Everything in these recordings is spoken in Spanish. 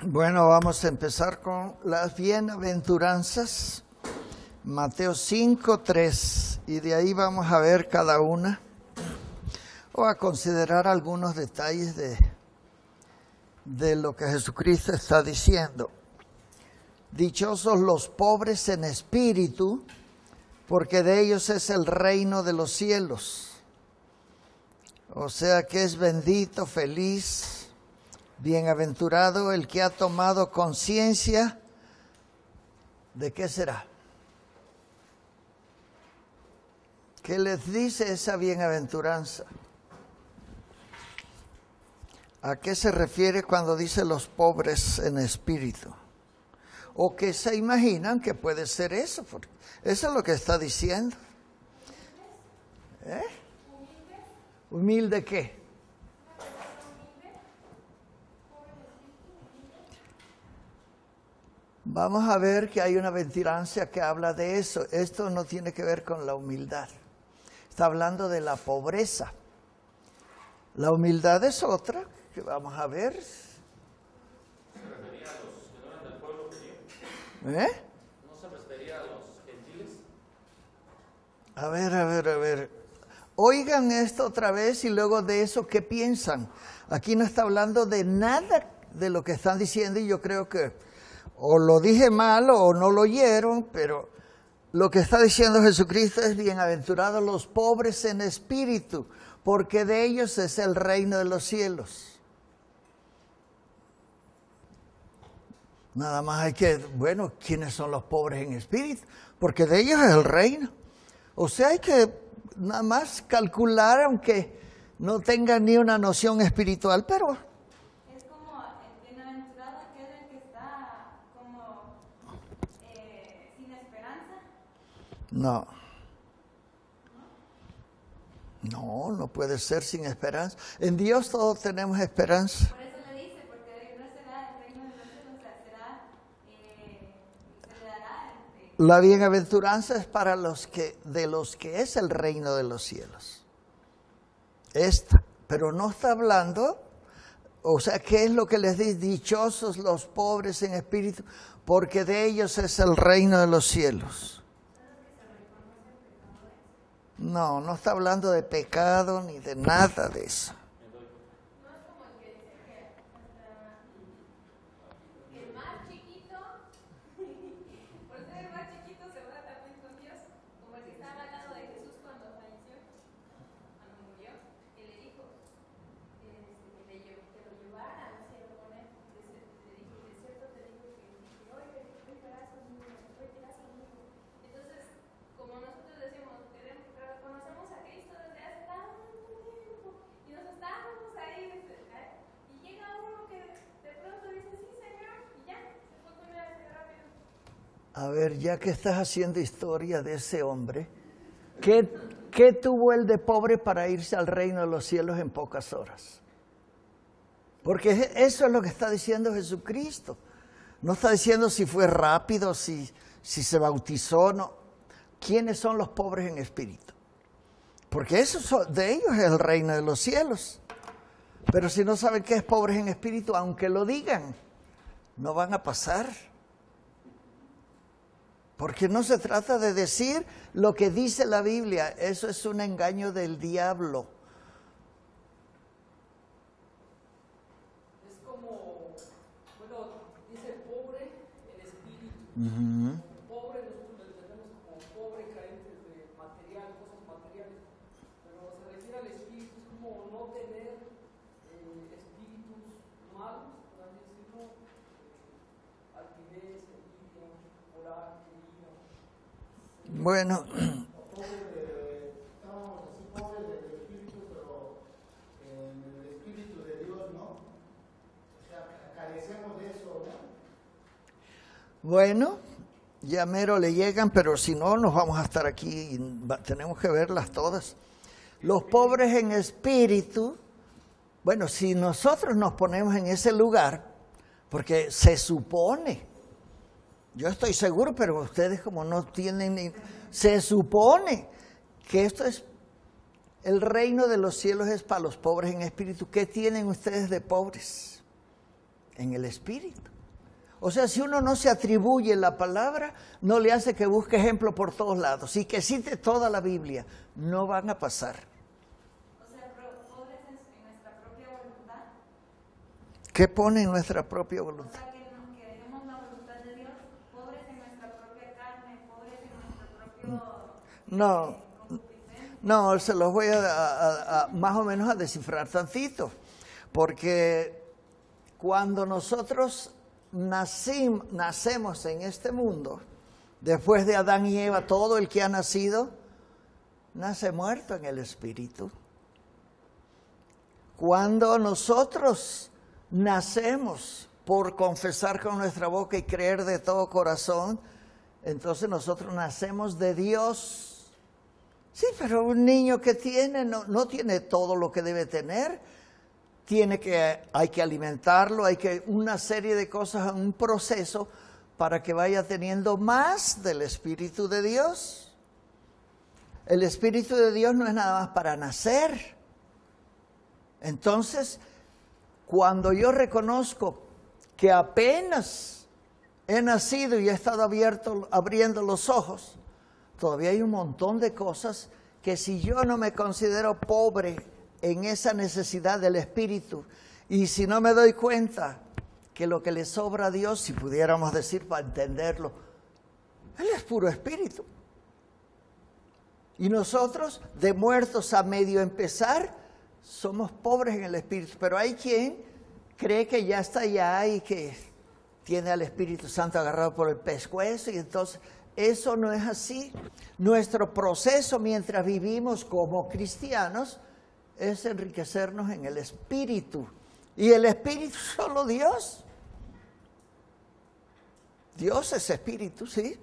Bueno, vamos a empezar con las bienaventuranzas, Mateo 5, 3, y de ahí vamos a ver cada una, o a considerar algunos detalles de lo que Jesucristo está diciendo. Dichosos los pobres en espíritu, porque de ellos es el reino de los cielos. O sea que es bendito, feliz, bienaventurado el que ha tomado conciencia de qué será. ¿Qué les dice esa bienaventuranza? ¿A qué se refiere cuando dice los pobres en espíritu? ¿O qué se imaginan que puede ser eso? Porque eso es lo que está diciendo. ¿Humilde qué? Vamos a ver que hay una bienaventuranza que habla de eso. Esto no tiene que ver con la humildad. Está hablando de la pobreza. La humildad es otra, que vamos a ver. ¿Se refería a los que no eran del pueblo judío? ¿No se refería a los gentiles? A ver. Oigan esto otra vez y luego de eso, ¿qué piensan? Aquí no está hablando de nada de lo que están diciendo y yo creo que o lo dije mal o no lo oyeron, pero lo que está diciendo Jesucristo es bienaventurados los pobres en espíritu, porque de ellos es el reino de los cielos. Nada más hay que, bueno, ¿quiénes son los pobres en espíritu? Porque de ellos es el reino. O sea, hay que nada más calcular, aunque no tengan ni una noción espiritual, pero es como el bienaventurado aquel el que está como sin esperanza. No puede ser sin esperanza. En Dios todos tenemos esperanza. Por eso le dice, porque no será el reino de los cielos, o sea, será, se le dará La bienaventuranza es para de los que es el reino de los cielos. Pero no está hablando, o sea, ¿qué es lo que les dice? Dichosos los pobres en espíritu, porque de ellos es el reino de los cielos. No está hablando de pecado ni de nada de eso. el más chiquito, por ser el más chiquito se va también con Dios, como el que estaba al lado de Jesús cuando falleció, cuando murió, que le dijo que lo llevara al cielo con él. Le dijo, de cierto te digo que hoy verás conmigo. Entonces, como nosotros decimos, conocemos a Cristo desde hace tanto tiempo y nos estábamos ahí, y llega uno que de pronto dice, sí, Señor, y ya, se fue con él así rápido. A ver, ya que estás haciendo historia de ese hombre, ¿qué tuvo él de pobre para irse al reino de los cielos en pocas horas? Porque eso es lo que está diciendo Jesucristo. No está diciendo si fue rápido, si se bautizó, no. ¿Quiénes son los pobres en espíritu? Porque de ellos es el reino de los cielos. Pero si no saben qué es pobres en espíritu, aunque lo digan, no van a pasar. Porque no se trata de decir lo que dice la Biblia. Eso es un engaño del diablo. Es como, bueno, dice pobre en espíritu. Pobre nosotros lo entendemos como pobre, carentes de material, cosas materiales. Pero se refiere al espíritu, es como no tener espíritus malos, por así decirlo, altivez, envidia, coraje, ira. Bueno, Estábamos así pobres del espíritu, pero en el espíritu de Dios, ¿no? O sea, carecemos de eso, ¿no? bueno, ya mero le llegan, pero si no, nos vamos a estar aquí y tenemos que verlas todas. Los pobres en espíritu, bueno, si nosotros nos ponemos en ese lugar, porque se supone, yo estoy seguro, pero ustedes como no tienen, se supone que esto es, el reino de los cielos es para los pobres en espíritu. ¿Qué tienen ustedes de pobres? en el Espíritu. O sea, si uno no se atribuye la palabra, no le hace que busque ejemplo por todos lados y que cite toda la Biblia, no van a pasar. O sea, pobres en nuestra propia voluntad. ¿Qué pone en nuestra propia O voluntad? sea, que dejemos la voluntad de Dios, pobres en nuestra propia carne, pobres en nuestro propio... No, se los voy a más o menos a descifrar tantito, porque cuando nosotros nacemos en este mundo, después de Adán y Eva, todo el que ha nacido, nace muerto en el Espíritu. Cuando nosotros nacemos por confesar con nuestra boca y creer de todo corazón, entonces nosotros nacemos de Dios. Sí, pero un niño que tiene no tiene todo lo que debe tener. Hay que alimentarlo, hay que una serie de cosas, un proceso para que vaya teniendo más del Espíritu de Dios. El Espíritu de Dios no es nada más para nacer. Entonces, cuando yo reconozco que apenas he nacido y he estado abriendo los ojos, todavía hay un montón de cosas que si yo no me considero pobre en esa necesidad del Espíritu, y si no me doy cuenta que lo que le sobra a Dios, si pudiéramos decir para entenderlo, Él es puro Espíritu. Y nosotros, de muertos a medio empezar, somos pobres en el Espíritu. Pero hay quien cree que ya está allá y que tiene al Espíritu Santo agarrado por el pescuezo, y entonces eso no es así. Nuestro proceso mientras vivimos como cristianos es enriquecernos en el Espíritu. Y el Espíritu es solo Dios. Dios es Espíritu, ¿sí?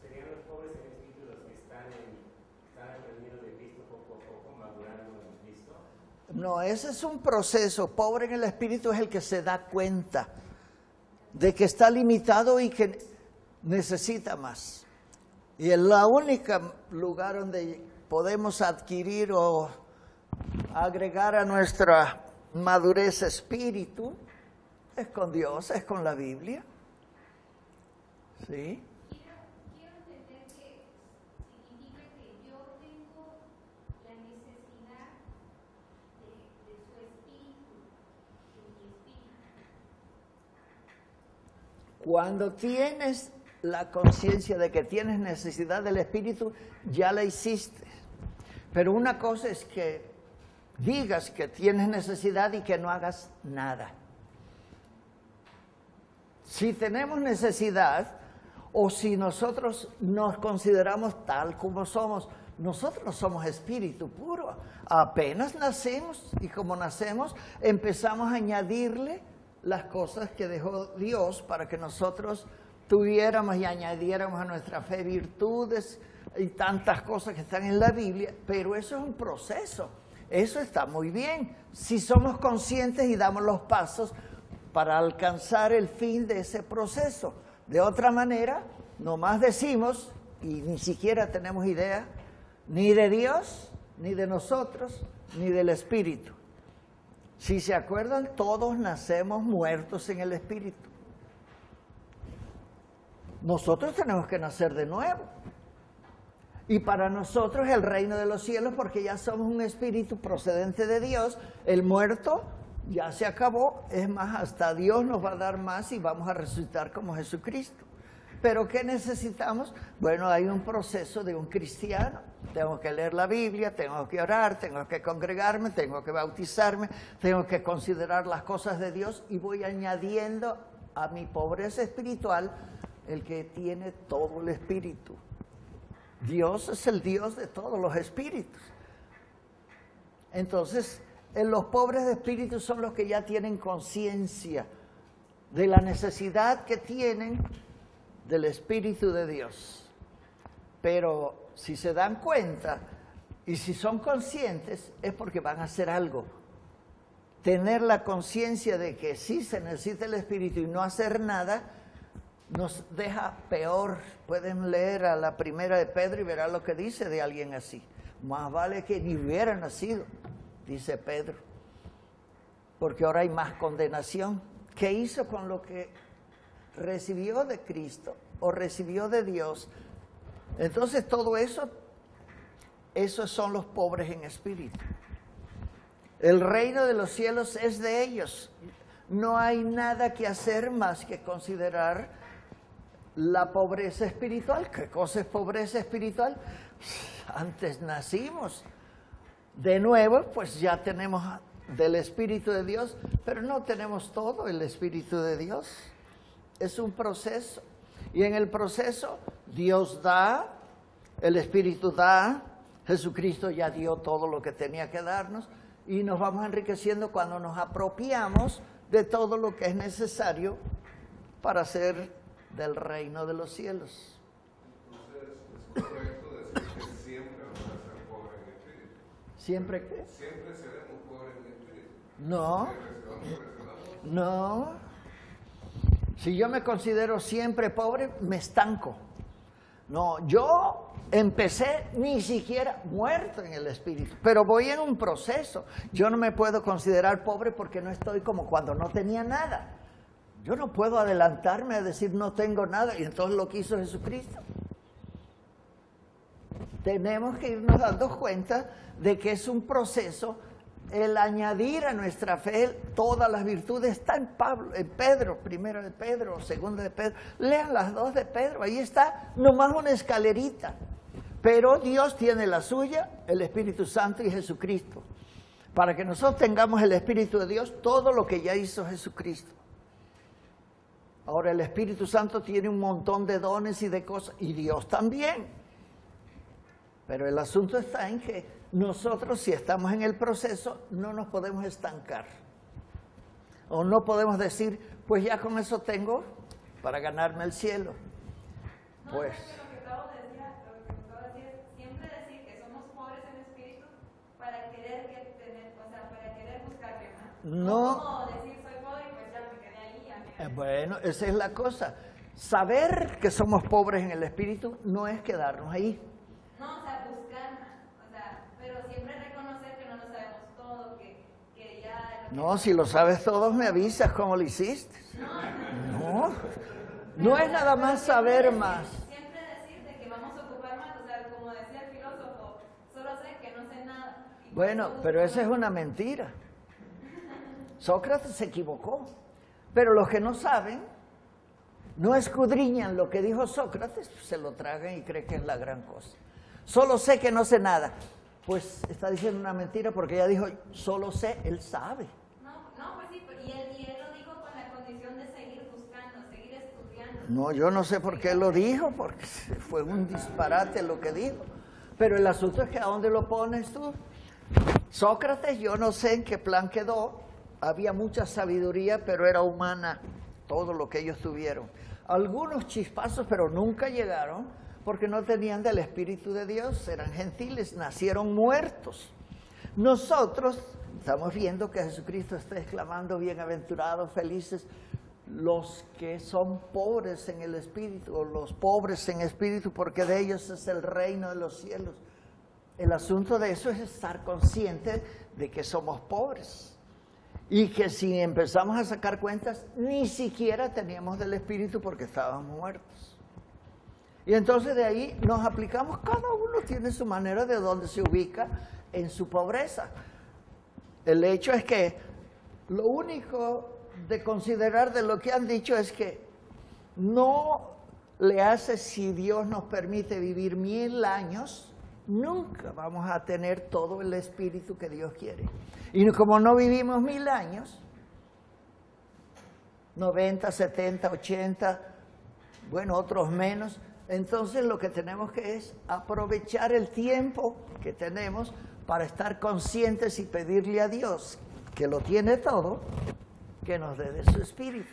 ¿Serían los pobres en Espíritu los que están aprendiendo de Cristo poco a poco, madurando en Cristo? No, ese es un proceso. Pobre en el Espíritu es el que se da cuenta de que está limitado y que necesita más. Y el único lugar donde podemos adquirir o agregar a nuestra madurez espíritu es con Dios, es con la Biblia. ¿Sí? Quiero entender que significa que yo tengo la necesidad de su espíritu, de mi espíritu. Cuando tienes la conciencia de que tienes necesidad del Espíritu, ya la hiciste. Pero una cosa es que digas que tienes necesidad y que no hagas nada. Si tenemos necesidad, o si nosotros nos consideramos tal como somos, nosotros no somos espíritu puro. Apenas nacemos, y como nacemos, empezamos a añadirle las cosas que dejó Dios para que nosotros tuviéramos y añadiéramos a nuestra fe virtudes y tantas cosas que están en la Biblia, pero eso es un proceso. Eso está muy bien, si somos conscientes y damos los pasos para alcanzar el fin de ese proceso. De otra manera, nomás decimos, y ni siquiera tenemos idea, ni de Dios, ni de nosotros, ni del Espíritu. Si se acuerdan, todos nacemos muertos en el Espíritu. Nosotros tenemos que nacer de nuevo. Y para nosotros el reino de los cielos, porque ya somos un espíritu procedente de Dios, el muerto ya se acabó. Es más, hasta Dios nos va a dar más y vamos a resucitar como Jesucristo. ¿Pero qué necesitamos? Bueno, hay un proceso de un cristiano. Tengo que leer la Biblia, tengo que orar, tengo que congregarme, tengo que bautizarme, tengo que considerar las cosas de Dios y voy añadiendo a mi pobreza espiritual el que tiene todo el espíritu. Dios es el Dios de todos los espíritus. Entonces, los pobres de espíritu son los que ya tienen conciencia de la necesidad que tienen del Espíritu de Dios. Pero si se dan cuenta y si son conscientes, es porque van a hacer algo. Tener la conciencia de que sí se necesita el Espíritu y no hacer nada, nos deja peor. Pueden leer a la primera de Pedro y verán lo que dice de alguien así. Más vale que ni hubiera nacido, dice Pedro, porque ahora hay más condenación ¿Qué hizo con lo que recibió de Cristo o recibió de Dios? Entonces todo eso, esos son los pobres en espíritu. El reino de los cielos es de ellos. No hay nada que hacer más que considerar la pobreza espiritual. ¿Qué cosa es pobreza espiritual? Antes nacimos. De nuevo, pues ya tenemos del Espíritu de Dios, pero no tenemos todo el Espíritu de Dios. Es un proceso. Y en el proceso Dios da, el Espíritu da, Jesucristo ya dio todo lo que tenía que darnos y nos vamos enriqueciendo cuando nos apropiamos de todo lo que es necesario para ser del reino de los cielos. Entonces, ¿es correcto decir que siempre vamos a ser pobres en espíritu? ¿Siempre qué? Siempre seremos pobres en espíritu. No, no. Si yo me considero siempre pobre, me estanco. No, yo empecé ni siquiera muerto en el espíritu, pero voy en un proceso. Yo no me puedo considerar pobre porque no estoy como cuando no tenía nada. Yo no puedo adelantarme a decir no tengo nada, y entonces lo que hizo Jesucristo. Tenemos que irnos dando cuenta de que es un proceso. El añadir a nuestra fe todas las virtudes está en Pedro, primero de Pedro, segundo de Pedro. Lean las dos de Pedro, ahí está nomás una escalerita. Pero Dios tiene la suya, el Espíritu Santo y Jesucristo. Para que nosotros tengamos el Espíritu de Dios, todo lo que ya hizo Jesucristo. Ahora el Espíritu Santo tiene un montón de dones y de cosas, y Dios también. Pero el asunto está en que nosotros, si estamos en el proceso, no nos podemos estancar. O no podemos decir, pues ya con eso tengo para ganarme el cielo. Pues... Lo que acabo de decir es siempre decir que somos pobres en espíritu para querer para querer buscarle más. No. Como decir soy pobre y pues ya me quedé ahí. Ya me... Bueno, esa es la cosa. Saber que somos pobres en el espíritu no es quedarnos ahí. No, buscar más, pero siempre reconocer que no lo sabemos todo, que ya... No, si lo sabes todo, me avisas cómo lo hiciste. No es nada más saber más. Siempre decir de que vamos a ocupar más, como decía el filósofo, solo sé que no sé nada. Bueno, pero esa es una mentira. Sócrates se equivocó, pero los que no saben, no escudriñan lo que dijo Sócrates, se lo tragan y creen que es la gran cosa. Solo sé que no sé nada. Pues está diciendo una mentira porque ella dijo, solo sé, él sabe. No, pues sí, y él lo dijo con la condición de seguir buscando, seguir estudiando. No, yo no sé por qué lo dijo, porque fue un disparate lo que dijo. Pero el asunto es que ¿a dónde lo pones tú? Sócrates, yo no sé en qué plan quedó. Había mucha sabiduría, pero era humana todo lo que ellos tuvieron. Algunos chispazos, pero nunca llegaron. Porque no tenían del Espíritu de Dios, eran gentiles, nacieron muertos. Nosotros estamos viendo que Jesucristo está exclamando, bienaventurados, felices, los que son pobres en el Espíritu, o los pobres en espíritu, porque de ellos es el reino de los cielos. El asunto de eso es estar consciente de que somos pobres. Y que si empezamos a sacar cuentas, ni siquiera teníamos del Espíritu porque estábamos muertos. Y entonces de ahí nos aplicamos, cada uno tiene su manera de dónde se ubica en su pobreza. El hecho es que lo único de considerar de lo que han dicho es que no le hace, si Dios nos permite vivir 1000 años, nunca vamos a tener todo el espíritu que Dios quiere. Y como no vivimos 1000 años, 90, 70, 80, bueno, otros menos, entonces lo que tenemos que es aprovechar el tiempo que tenemos para estar conscientes y pedirle a Dios, que lo tiene todo, que nos dé de su espíritu.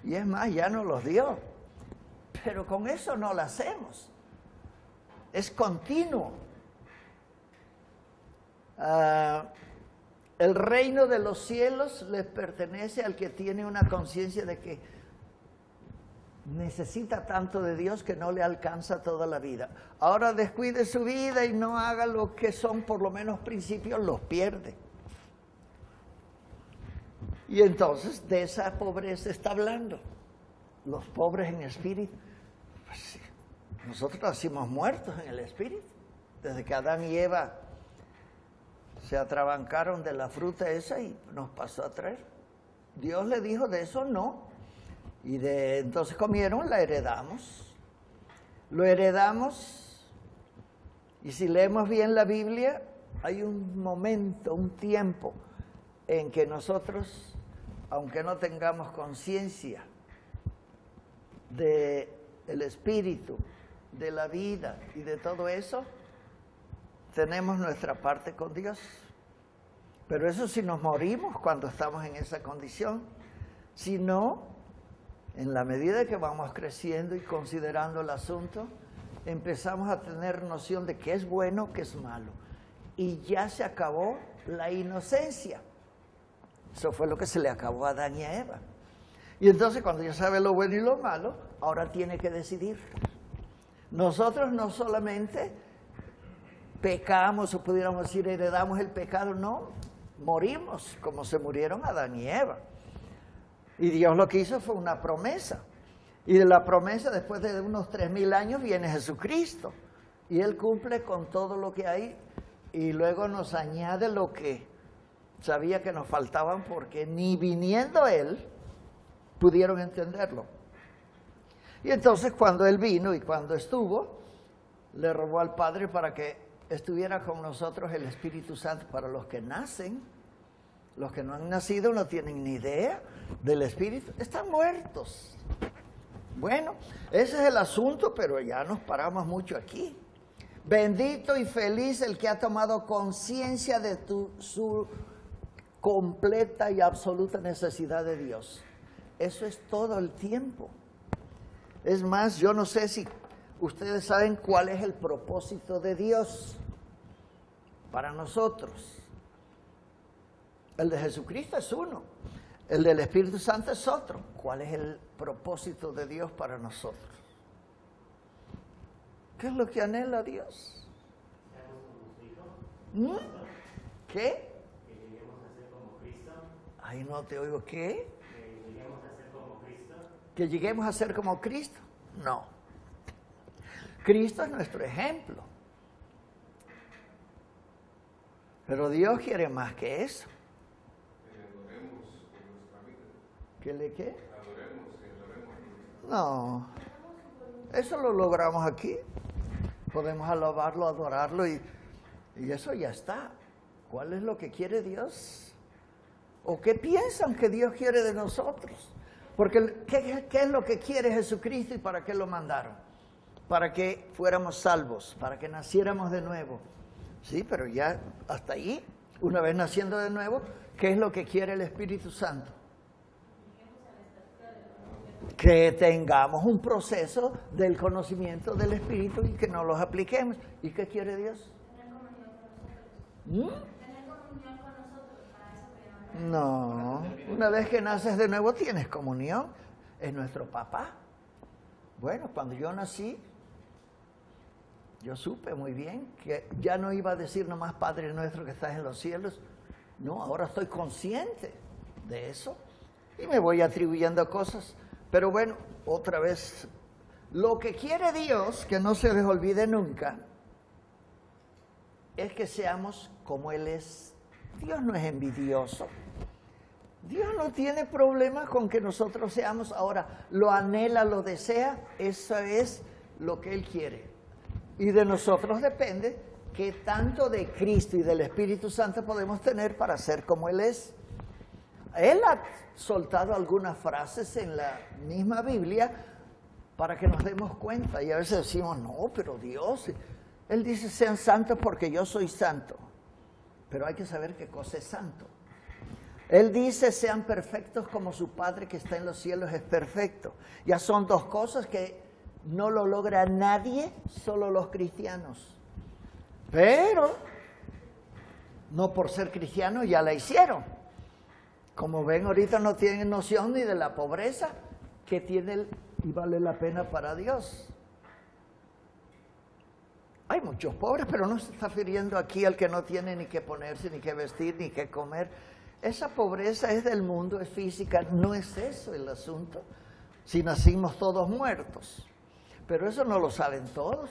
Y es más, ya nos los dio. Pero con eso no lo hacemos. Es continuo. El reino de los cielos les pertenece al que tiene una conciencia de que necesita tanto de Dios que no le alcanza toda la vida. Ahora descuide su vida y no haga lo que son por lo menos principios, los pierde. Y entonces de esa pobreza está hablando. Los pobres en espíritu. Pues sí, nosotros nacimos muertos en el espíritu. Desde que Adán y Eva se atrabancaron de la fruta esa y nos pasó a traer. Dios le dijo, de eso no. Y entonces comieron, la heredamos. Lo heredamos. Y si leemos bien la Biblia, hay un momento, un tiempo en que nosotros, aunque no tengamos conciencia del espíritu, de la vida y de todo eso, tenemos nuestra parte con Dios. Pero eso si nos morimos cuando estamos en esa condición. Si no, en la medida que vamos creciendo y considerando el asunto, empezamos a tener noción de qué es bueno, qué es malo. Y ya se acabó la inocencia. Eso fue lo que se le acabó a Adán y a Eva. Y entonces cuando ya sabe lo bueno y lo malo, ahora tiene que decidir. Nosotros no solamente pecamos, o pudiéramos decir heredamos el pecado, no, morimos como se murieron Adán y Eva. Y Dios lo que hizo fue una promesa. Y de la promesa, después de unos 3000 años, viene Jesucristo. Y Él cumple con todo lo que hay y luego nos añade lo que sabía que nos faltaban, porque ni viniendo Él pudieron entenderlo. Y entonces cuando Él vino y cuando estuvo, le robó al Padre para que estuviera con nosotros el Espíritu Santo. Para los que nacen, los que no han nacido no tienen ni idea del Espíritu, están muertos. Bueno, ese es el asunto, pero ya nos paramos mucho aquí. Bendito y feliz el que ha tomado conciencia de su completa y absoluta necesidad de Dios. Eso es todo el tiempo. Es más, yo no sé si ustedes saben cuál es el propósito de Dios para nosotros. El de Jesucristo es uno, el del Espíritu Santo es otro. ¿Cuál es el propósito de Dios para nosotros? ¿Qué es lo que anhela Dios? ¿Qué? Que lleguemos a ser como Cristo. Ay, no te oigo. ¿Qué? Que lleguemos a ser como Cristo. ¿Que lleguemos a ser como Cristo? No. Cristo es nuestro ejemplo. Pero Dios quiere más que eso. Que le adoremos con nuestra vida. ¿Qué le qué? Adoremos y adoremos. No. Eso lo logramos aquí. Podemos alabarlo, adorarlo y eso ya está. ¿Cuál es lo que quiere Dios? ¿O qué piensan que Dios quiere de nosotros? Porque ¿qué es lo que quiere Jesucristo y para qué lo mandaron? Para que fuéramos salvos, para que naciéramos de nuevo. Sí, pero ya hasta ahí, una vez naciendo de nuevo, ¿qué es lo que quiere el Espíritu Santo? Que tengamos un proceso del conocimiento del Espíritu y que nos los apliquemos. ¿Y qué quiere Dios? Tener comunión con nosotros. Tener comunión con nosotros, para eso creamos. No, una vez que naces de nuevo tienes comunión, es nuestro papá. Bueno, cuando yo nací, yo supe muy bien que ya no iba a decir nomás Padre nuestro que estás en los cielos. No, ahora estoy consciente de eso y me voy atribuyendo cosas. Pero bueno, otra vez, lo que quiere Dios, que no se les olvide nunca, es que seamos como Él es. Dios no es envidioso. Dios no tiene problema con que nosotros seamos. Ahora, lo anhela, lo desea, eso es lo que Él quiere. Y de nosotros depende qué tanto de Cristo y del Espíritu Santo podemos tener para ser como Él es. Él ha soltado algunas frases en la misma Biblia para que nos demos cuenta. Y a veces decimos, no, pero Dios, Él dice, sean santos porque yo soy santo. Pero hay que saber qué cosa es santo. Él dice, sean perfectos como su Padre que está en los cielos es perfecto. Ya son dos cosas que no lo logra nadie, solo los cristianos. Pero, no por ser cristianos ya la hicieron. Como ven, ahorita no tienen noción ni de la pobreza que tiene y vale la pena para Dios. Hay muchos pobres, pero no se está refiriendo aquí al que no tiene ni qué ponerse, ni qué vestir, ni qué comer. Esa pobreza es del mundo, es física, no es eso el asunto. Si nacimos todos muertos, pero eso no lo saben todos.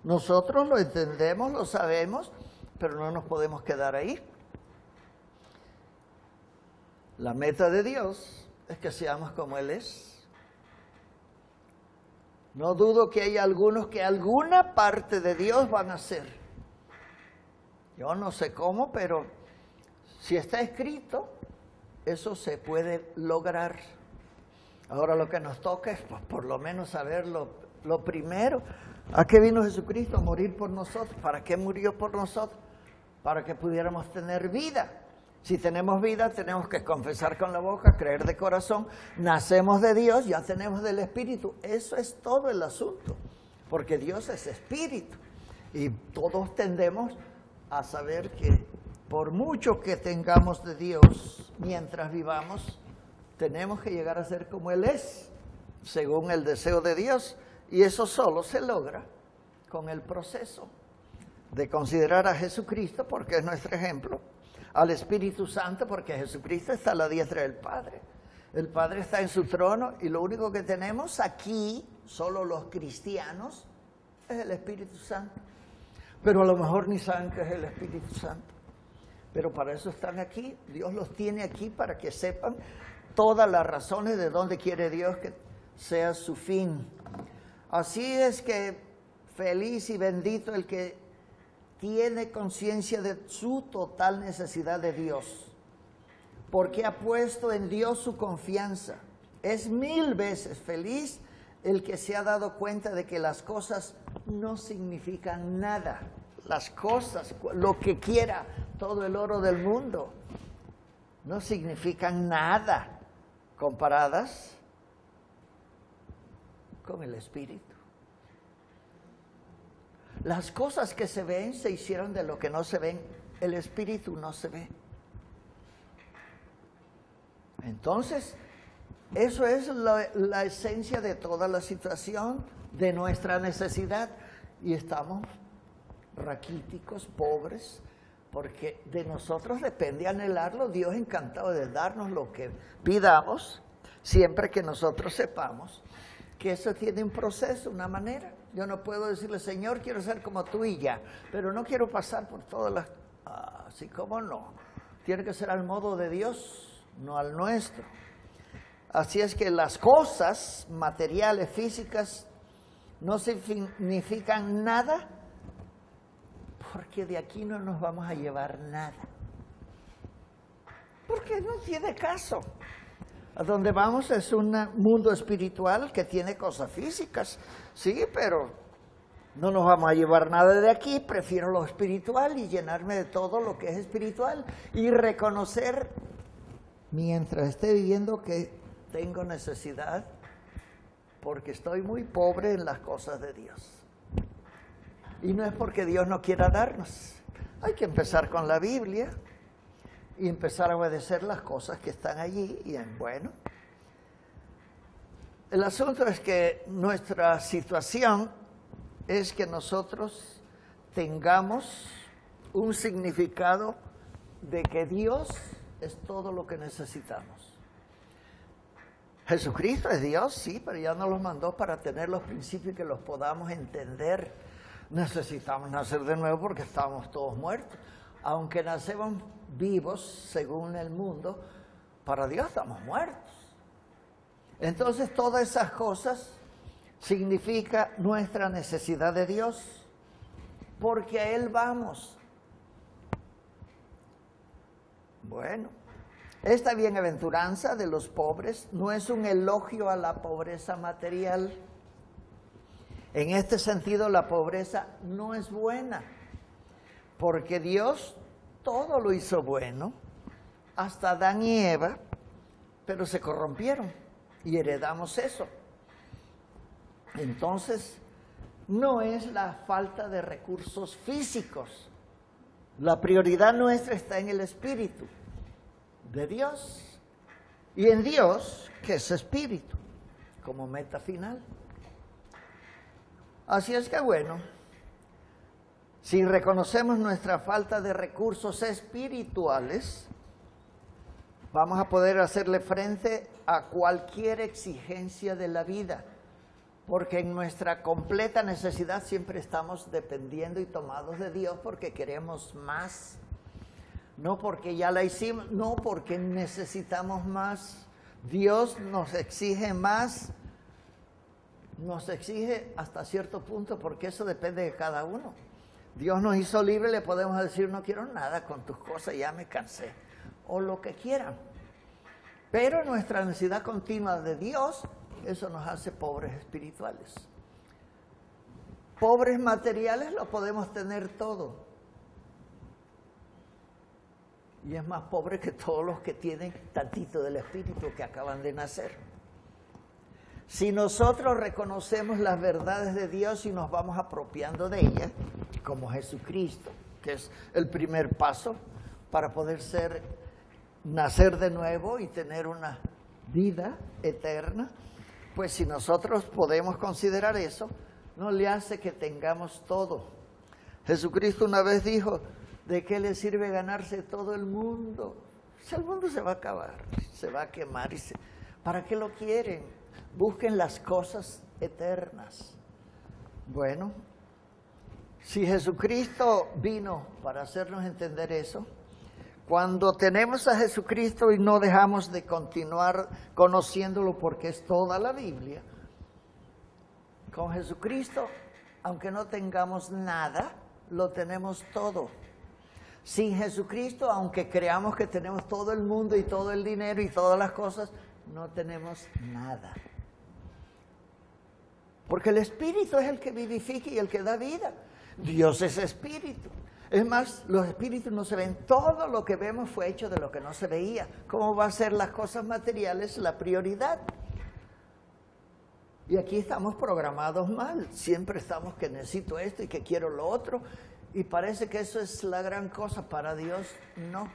Nosotros lo entendemos, lo sabemos, pero no nos podemos quedar ahí. La meta de Dios es que seamos como Él es. No dudo que hay algunos que alguna parte de Dios van a ser. Yo no sé cómo, pero si está escrito, eso se puede lograr. Ahora lo que nos toca es pues, por lo menos saber lo primero. ¿A qué vino Jesucristo? A morir por nosotros. ¿Para qué murió por nosotros? Para que pudiéramos tener vida. Si tenemos vida, tenemos que confesar con la boca, creer de corazón. Nacemos de Dios, ya tenemos del Espíritu. Eso es todo el asunto. Porque Dios es Espíritu. Y todos tendemos a saber que por mucho que tengamos de Dios, mientras vivamos, tenemos que llegar a ser como Él es, según el deseo de Dios. Y eso solo se logra con el proceso de considerar a Jesucristo, porque es nuestro ejemplo, al Espíritu Santo, porque Jesucristo está a la diestra del Padre. El Padre está en su trono y lo único que tenemos aquí, solo los cristianos, es el Espíritu Santo. Pero a lo mejor ni saben que es el Espíritu Santo. Pero para eso están aquí. Dios los tiene aquí para que sepan todas las razones de dónde quiere Dios que sea su fin. Así es que feliz y bendito el que tiene conciencia de su total necesidad de Dios, porque ha puesto en Dios su confianza. Es 1000 veces feliz el que se ha dado cuenta de que las cosas no significan nada. Las cosas, lo que quiera, todo el oro del mundo, no significan nada comparadas con el Espíritu. Las cosas que se ven se hicieron de lo que no se ven. El Espíritu no se ve. Entonces, eso es la esencia de toda la situación, de nuestra necesidad. Y estamos raquíticos, pobres, porque de nosotros depende anhelarlo. Dios encantado de darnos lo que pidamos, siempre que nosotros sepamos que eso tiene un proceso, una manera. Yo no puedo decirle, Señor, quiero ser como tú y ya, pero no quiero pasar por todas las... así como no. Tiene que ser al modo de Dios, no al nuestro. Así es que las cosas materiales, físicas, no significan nada, porque de aquí no nos vamos a llevar nada. Porque no tiene caso. A donde vamos es un mundo espiritual que tiene cosas físicas, sí, pero no nos vamos a llevar nada de aquí. Prefiero lo espiritual y llenarme de todo lo que es espiritual y reconocer, mientras esté viviendo, que tengo necesidad, porque estoy muy pobre en las cosas de Dios. Y no es porque Dios no quiera darnos. Hay que empezar con la Biblia y empezar a obedecer las cosas que están allí. Y bueno, el asunto es que nuestra situación es que nosotros tengamos un significado de que Dios es todo lo que necesitamos. Jesucristo es Dios, sí, pero ya nos los mandó para tener los principios y que los podamos entender. Necesitamos nacer de nuevo porque estábamos todos muertos. Aunque nacemos vivos, según el mundo, para Dios estamos muertos. Entonces, todas esas cosas significan nuestra necesidad de Dios, porque a Él vamos. Bueno, esta bienaventuranza de los pobres no es un elogio a la pobreza material. En este sentido, la pobreza no es buena, porque Dios todo lo hizo bueno, hasta Adán y Eva, pero se corrompieron y heredamos eso. Entonces, no es la falta de recursos físicos. La prioridad nuestra está en el Espíritu de Dios y en Dios, que es Espíritu, como meta final. Así es que bueno, si reconocemos nuestra falta de recursos espirituales, Vamos a poder hacerle frente a cualquier exigencia de la vida, porque en nuestra completa necesidad siempre estamos dependiendo y tomados de Dios porque queremos más. No porque ya la hicimos, no porque necesitamos más. Dios nos exige más, nos exige hasta cierto punto porque eso depende de cada uno. Dios nos hizo libre, le podemos decir no quiero nada con tus cosas, ya me cansé, o lo que quieran. Pero nuestra necesidad continua de Dios, eso nos hace pobres espirituales. Pobres materiales lo podemos tener todo. Y es más pobre que todos los que tienen tantito del Espíritu que acaban de nacer. Si nosotros reconocemos las verdades de Dios y nos vamos apropiando de ellas, como Jesucristo, que es el primer paso para poder nacer de nuevo y tener una vida eterna, pues si nosotros podemos considerar eso, no le hace que tengamos todo. Jesucristo una vez dijo, ¿de qué le sirve ganarse todo el mundo? Si el mundo se va a acabar, se va a quemar. ¿Para qué lo quieren? Busquen las cosas eternas. Bueno, si Jesucristo vino para hacernos entender eso, cuando tenemos a Jesucristo y no dejamos de continuar conociéndolo porque es toda la Biblia, con Jesucristo, aunque no tengamos nada, lo tenemos todo. Sin Jesucristo, aunque creamos que tenemos todo el mundo y todo el dinero y todas las cosas, no tenemos nada. Porque el Espíritu es el que vivifica y el que da vida. Dios es Espíritu. Es más, los espíritus no se ven. Todo lo que vemos fue hecho de lo que no se veía. ¿Cómo va a ser las cosas materiales la prioridad? Y aquí estamos programados mal. Siempre estamos que necesito esto y que quiero lo otro. Y parece que eso es la gran cosa. Para Dios, no.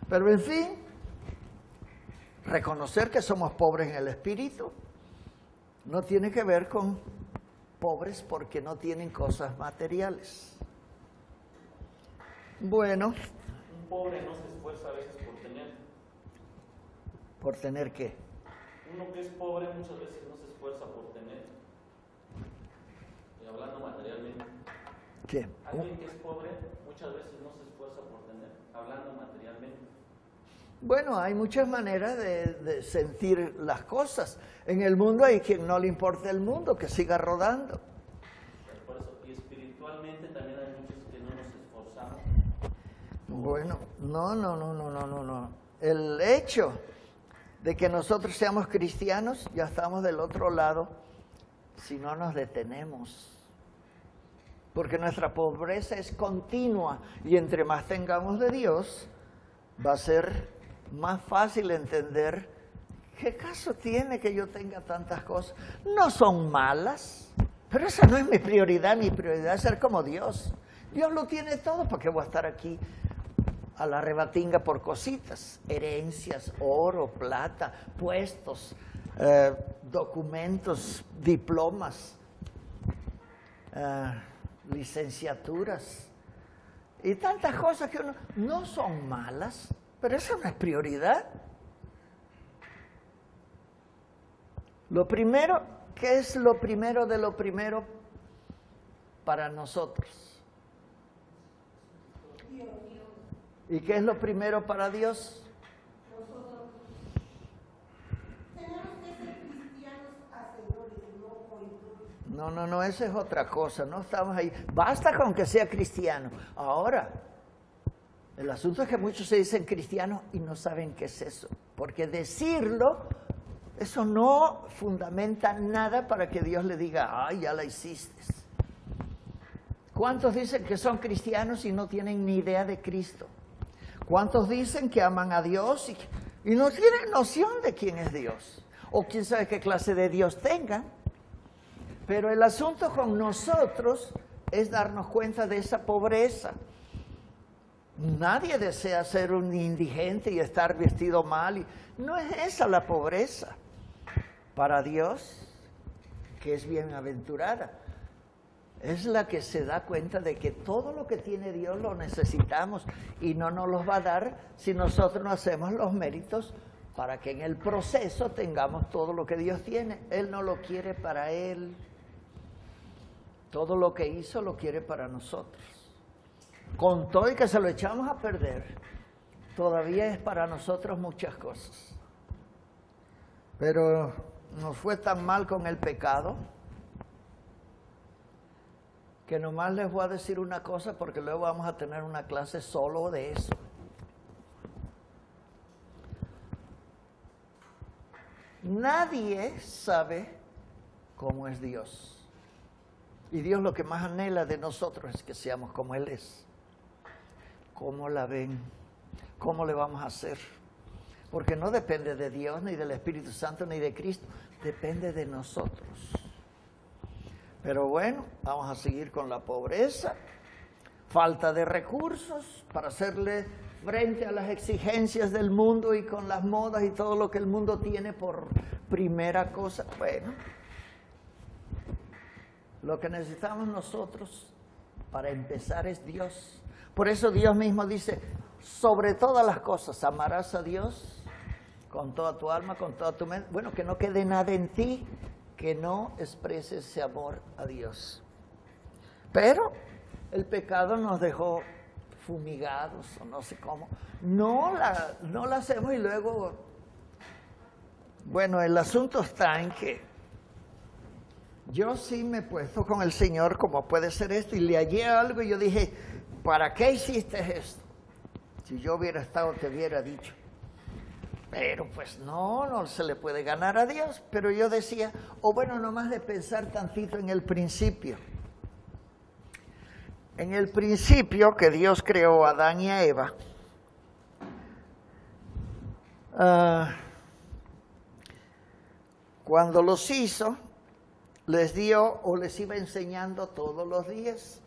Pero en fin, reconocer que somos pobres en el espíritu no tiene que ver con pobres porque no tienen cosas materiales. Bueno. Un pobre no se esfuerza a veces por tener. ¿Por tener qué? Uno que es pobre muchas veces no se esfuerza por tener. Y hablando materialmente. ¿Qué? Alguien que es pobre muchas veces no se esfuerza por tener, hablando materialmente. Bueno, hay muchas maneras de sentir las cosas. En el mundo hay quien no le importa el mundo, que siga rodando. Por eso, y espiritualmente también hay muchos que no nos esforzamos. Bueno, no. El hecho de que nosotros seamos cristianos, ya estamos del otro lado, si no nos detenemos. Porque nuestra pobreza es continua y entre más tengamos de Dios, va a ser más fácil entender qué caso tiene que yo tenga tantas cosas. No son malas, pero esa no es mi prioridad es ser como Dios. Dios lo tiene todo, ¿para qué voy a estar aquí a la rebatinga por cositas? Herencias, oro, plata, puestos, documentos, diplomas, licenciaturas y tantas cosas que uno no son malas, pero eso no es prioridad. Lo primero, ¿qué es lo primero de lo primero para nosotros? ¿Y qué es lo primero para Dios? No, esa es otra cosa, no estamos ahí. Basta con que sea cristiano. Ahora, el asunto es que muchos se dicen cristianos y no saben qué es eso. Porque decirlo, eso no fundamenta nada para que Dios le diga, ay, ya la hiciste. ¿Cuántos dicen que son cristianos y no tienen ni idea de Cristo? ¿Cuántos dicen que aman a Dios y no tienen noción de quién es Dios? O quién sabe qué clase de Dios tengan. Pero el asunto con nosotros es darnos cuenta de esa pobreza. Nadie desea ser un indigente y estar vestido mal. No es esa la pobreza. Para Dios, que es bienaventurada. es la que se da cuenta de que todo lo que tiene Dios lo necesitamos y no nos los va a dar si nosotros no hacemos los méritos para que en el proceso tengamos todo lo que Dios tiene. Él no lo quiere para Él. Todo lo que hizo lo quiere para nosotros. Con todo y que se lo echamos a perder, todavía es para nosotros muchas cosas. Pero nos fue tan mal con el pecado que nomás les voy a decir una cosa porque luego vamos a tener una clase solo de eso. Nadie sabe cómo es Dios. Y Dios lo que más anhela de nosotros es que seamos como Él es. ¿Cómo la ven? ¿Cómo le vamos a hacer? Porque no depende de Dios, ni del Espíritu Santo, ni de Cristo. Depende de nosotros. Pero bueno, vamos a seguir con la pobreza, falta de recursos para hacerle frente a las exigencias del mundo y con las modas y todo lo que el mundo tiene por primera cosa. Bueno, lo que necesitamos nosotros para empezar es Dios. Por eso Dios mismo dice, sobre todas las cosas amarás a Dios con toda tu alma, con toda tu mente. Bueno, que no quede nada en ti que no exprese ese amor a Dios. Pero el pecado nos dejó fumigados o no sé cómo. No la hacemos y luego, bueno, el asunto está en que yo sí me he puesto con el Señor como puede ser esto y le hallé algo y yo dije, ¿para qué hiciste esto? Si yo hubiera estado te hubiera dicho. Pero pues no se le puede ganar a Dios. Pero yo decía, bueno, nomás de pensar tantito en el principio. En el principio que Dios creó a Adán y a Eva, cuando los hizo, les dio o les iba enseñando todos los días,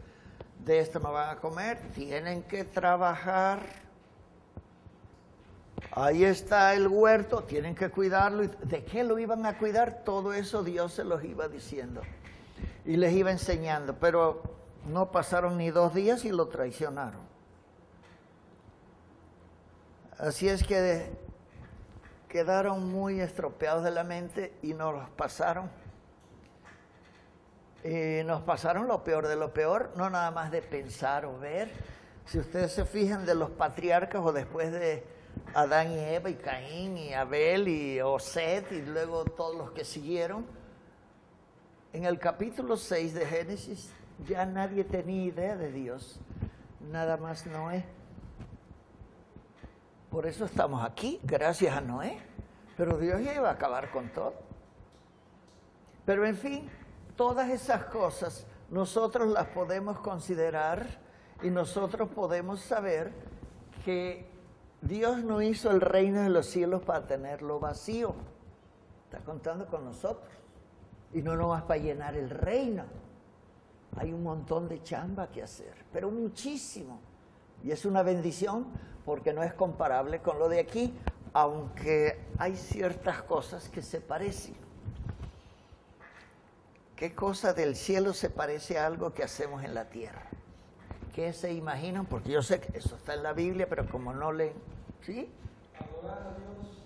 de esto no van a comer, tienen que trabajar. Ahí está el huerto, tienen que cuidarlo. ¿De qué lo iban a cuidar? Todo eso Dios se los iba diciendo y les iba enseñando, pero no pasaron ni 2 días y lo traicionaron. Así es que quedaron muy estropeados de la mente y nos los pasaron. Nos pasaron lo peor de lo peor, no nada más de pensar o ver. Si ustedes se fijan de los patriarcas o después de Adán y Eva y Caín y Abel y Set y luego todos los que siguieron, en el capítulo 6 de Génesis ya nadie tenía idea de Dios, nada más Noé. Por eso estamos aquí, gracias a Noé. Pero Dios ya iba a acabar con todo. Pero en fin, todas esas cosas nosotros las podemos considerar y nosotros podemos saber que Dios no hizo el reino de los cielos para tenerlo vacío. Está contando con nosotros. Y no nomás para llenar el reino. Hay un montón de chamba que hacer, pero muchísimo. Y es una bendición porque no es comparable con lo de aquí, aunque hay ciertas cosas que se parecen. ¿Qué cosa del cielo se parece a algo que hacemos en la tierra? ¿Qué se imaginan? Porque yo sé que eso está en la Biblia, pero como no leen, ¿sí? Adorar a Dios.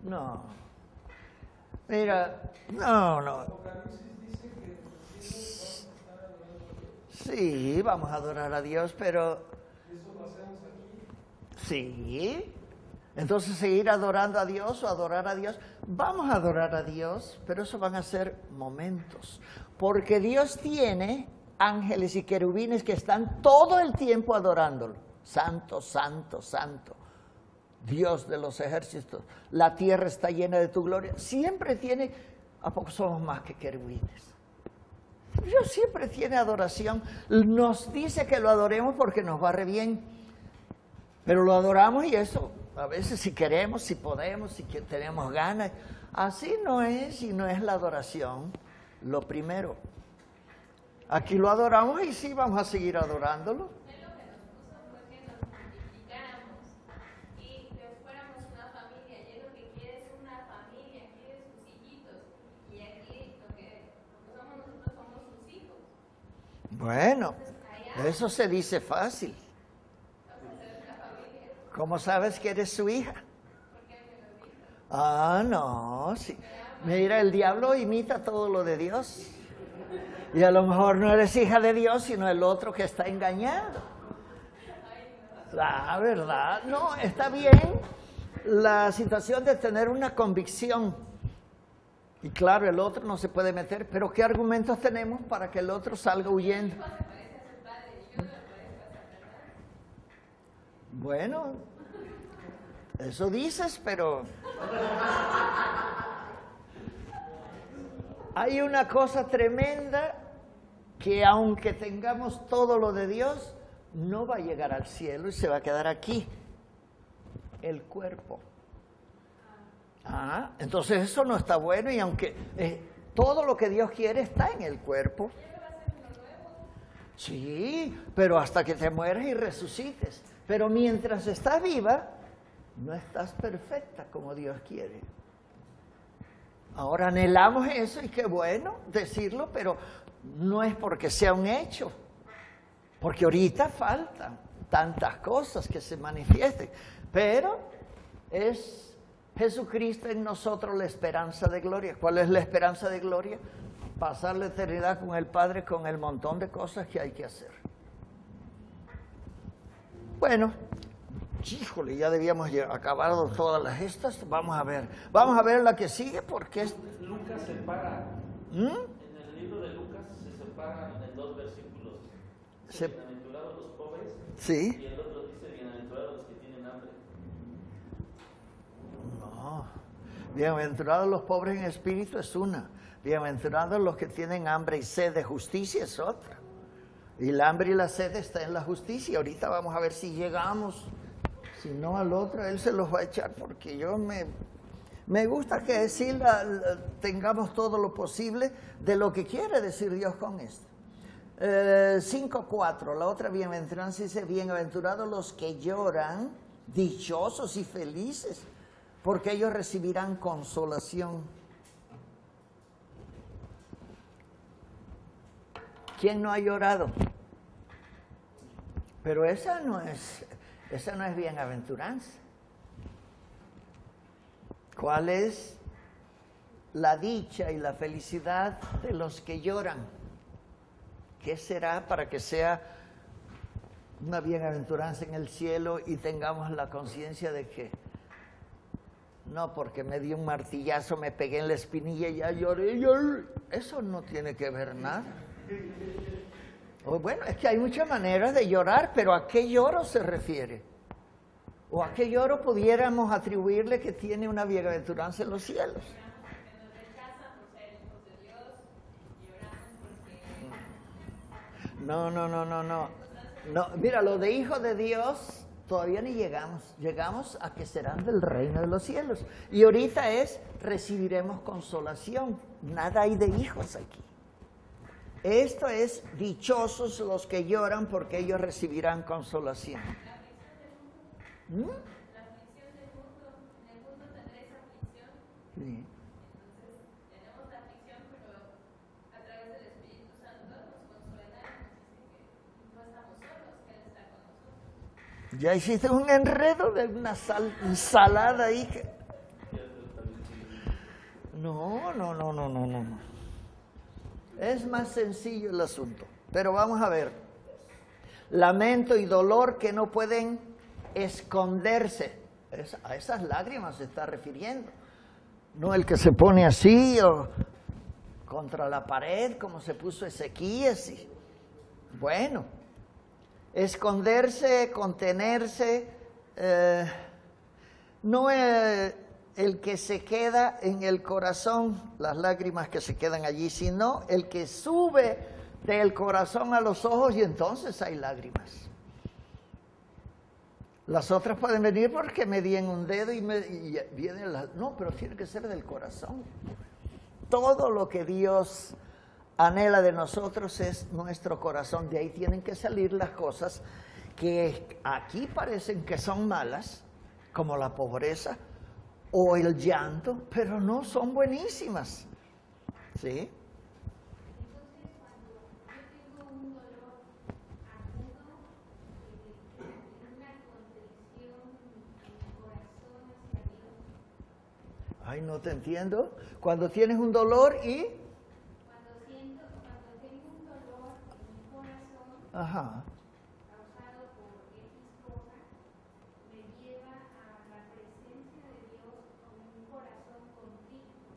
No. Mira, no. Apocalipsis dice que en el cielo vamos a estar adorando a Dios. Sí, vamos a adorar a Dios, pero Eso lo hacemos aquí. sí. Entonces, seguir adorando a Dios o adorar a Dios, vamos a adorar a Dios, pero eso van a ser momentos. Porque Dios tiene ángeles y querubines que están todo el tiempo adorándolo. Santo, santo, santo. Dios de los ejércitos. La tierra está llena de tu gloria. Siempre tiene, ¿a poco somos más que querubines? Dios siempre tiene adoración. Nos dice que lo adoremos porque nos va re bien. Pero lo adoramos y eso, a veces si queremos, si podemos, si tenemos ganas. Así no es y no es la adoración lo primero. Aquí lo adoramos y sí vamos a seguir adorándolo. Él lo que nos puso fue que nos multiplicáramos y que fuéramos una familia. Y él lo que quiere es una familia, quiere sus hijitos. Y aquí lo que somos nosotros somos sus hijos. Bueno, eso se dice fácil. ¿Cómo sabes que eres su hija? Ah, no, sí. Mira, el diablo imita todo lo de Dios. Y a lo mejor no eres hija de Dios, sino el otro que está engañado. La verdad, no, está bien la situación de tener una convicción. Y claro, el otro no se puede meter, pero ¿qué argumentos tenemos para que el otro salga huyendo? Bueno, eso dices, pero hay una cosa tremenda que aunque tengamos todo lo de Dios, no va a llegar al cielo y se va a quedar aquí, el cuerpo. Entonces eso no está bueno y aunque todo lo que Dios quiere está en el cuerpo. Sí, pero hasta que te mueras y resucites. Pero mientras estás viva, no estás perfecta como Dios quiere. Ahora anhelamos eso y qué bueno decirlo, pero no es porque sea un hecho. Porque ahorita faltan tantas cosas que se manifiesten. Pero es Jesucristo en nosotros la esperanza de gloria. ¿Cuál es la esperanza de gloria? Pasar la eternidad con el Padre con el montón de cosas que hay que hacer. Bueno, híjole, ya debíamos acabado todas las estas. Vamos a ver la que sigue porque es... Lucas separa. En el libro de Lucas se separan en 2 versículos. Bienaventurados los pobres. Sí. Y el otro dice bienaventurados los que tienen hambre. No. Bienaventurados los pobres en espíritu es una. Bienaventurados los que tienen hambre y sed de justicia es otra. Y el hambre y la sed está en la justicia. Ahorita vamos a ver si llegamos. Si no al otro, él se los va a echar porque yo me gusta que decir tengamos todo lo posible de lo que quiere decir Dios con esto. 5:4, la otra bienaventuranza dice, bienaventurados los que lloran, dichosos y felices, porque ellos recibirán consolación. ¿Quién no ha llorado? Pero esa no es bienaventuranza. ¿Cuál es la dicha y la felicidad de los que lloran? ¿Qué será para que sea una bienaventuranza en el cielo y tengamos la conciencia de que no, porque me di un martillazo, me pegué en la espinilla y ya lloré? Eso no tiene que ver nada. Bueno, es que hay muchas maneras de llorar, pero ¿a qué lloro se refiere? ¿O a qué lloro pudiéramos atribuirle que tiene una bienaventuranza en los cielos? No, mira, lo de hijo de Dios todavía ni llegamos. Llegamos a que serán del reino de los cielos. Y ahorita recibiremos consolación. Nada hay de hijos aquí. Esto es, dichosos los que lloran porque ellos recibirán consolación. La aflicción del mundo, en el mundo tendréis aflicción. Sí. Entonces, tenemos la aflicción, pero a través del Espíritu Santo nos consolará y nos dice que no estamos solos, que Él está con nosotros. Ya hiciste un enredo de una ensalada ahí que... No. Es más sencillo el asunto. Pero vamos a ver. Lamento y dolor que no pueden esconderse. A esas lágrimas se está refiriendo. No el que se pone así o contra la pared como se puso Ezequías. Bueno, esconderse, contenerse, no es el que se queda en el corazón, las lágrimas que se quedan allí, sino el que sube del corazón a los ojos y entonces hay lágrimas. Las otras pueden venir porque me di en un dedo y vienen las... No, pero tiene que ser del corazón. Todo lo que Dios anhela de nosotros es nuestro corazón. De ahí tienen que salir las cosas que aquí parecen que son malas, como la pobreza o el llanto, pero no, son buenísimas. ¿Sí? Entonces, cuando yo tengo un dolor Ay, no te entiendo. Cuando tienes un dolor y... Cuando tengo un dolor en mi corazón Ajá. causado por X cosa, me lleva a la presencia de Dios con un corazón contrito.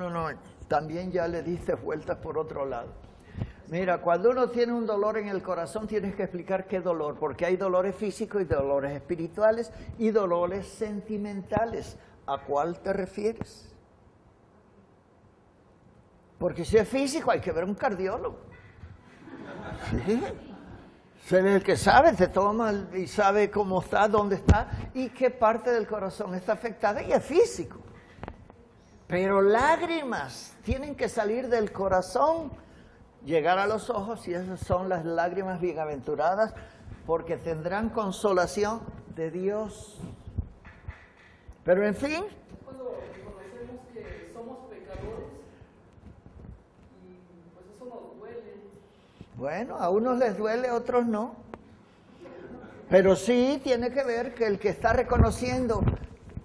No. También ya le diste vueltas por otro lado. Mira, cuando uno tiene un dolor en el corazón, tienes que explicar qué dolor, porque hay dolores físicos y dolores espirituales y dolores sentimentales. ¿A cuál te refieres? Porque si es físico, hay que ver un cardiólogo. Sí. Es el que sabe, te toma y sabe cómo está, dónde está y qué parte del corazón está afectada, y es físico. Pero lágrimas tienen que salir del corazón, llegar a los ojos, y esas son las lágrimas bienaventuradas, porque tendrán consolación de Dios. Pero en fin, Cuando reconocemos que somos pecadores, y pues eso nos duele. bueno, a unos les duele, a otros no. Pero sí tiene que ver que el que está reconociendo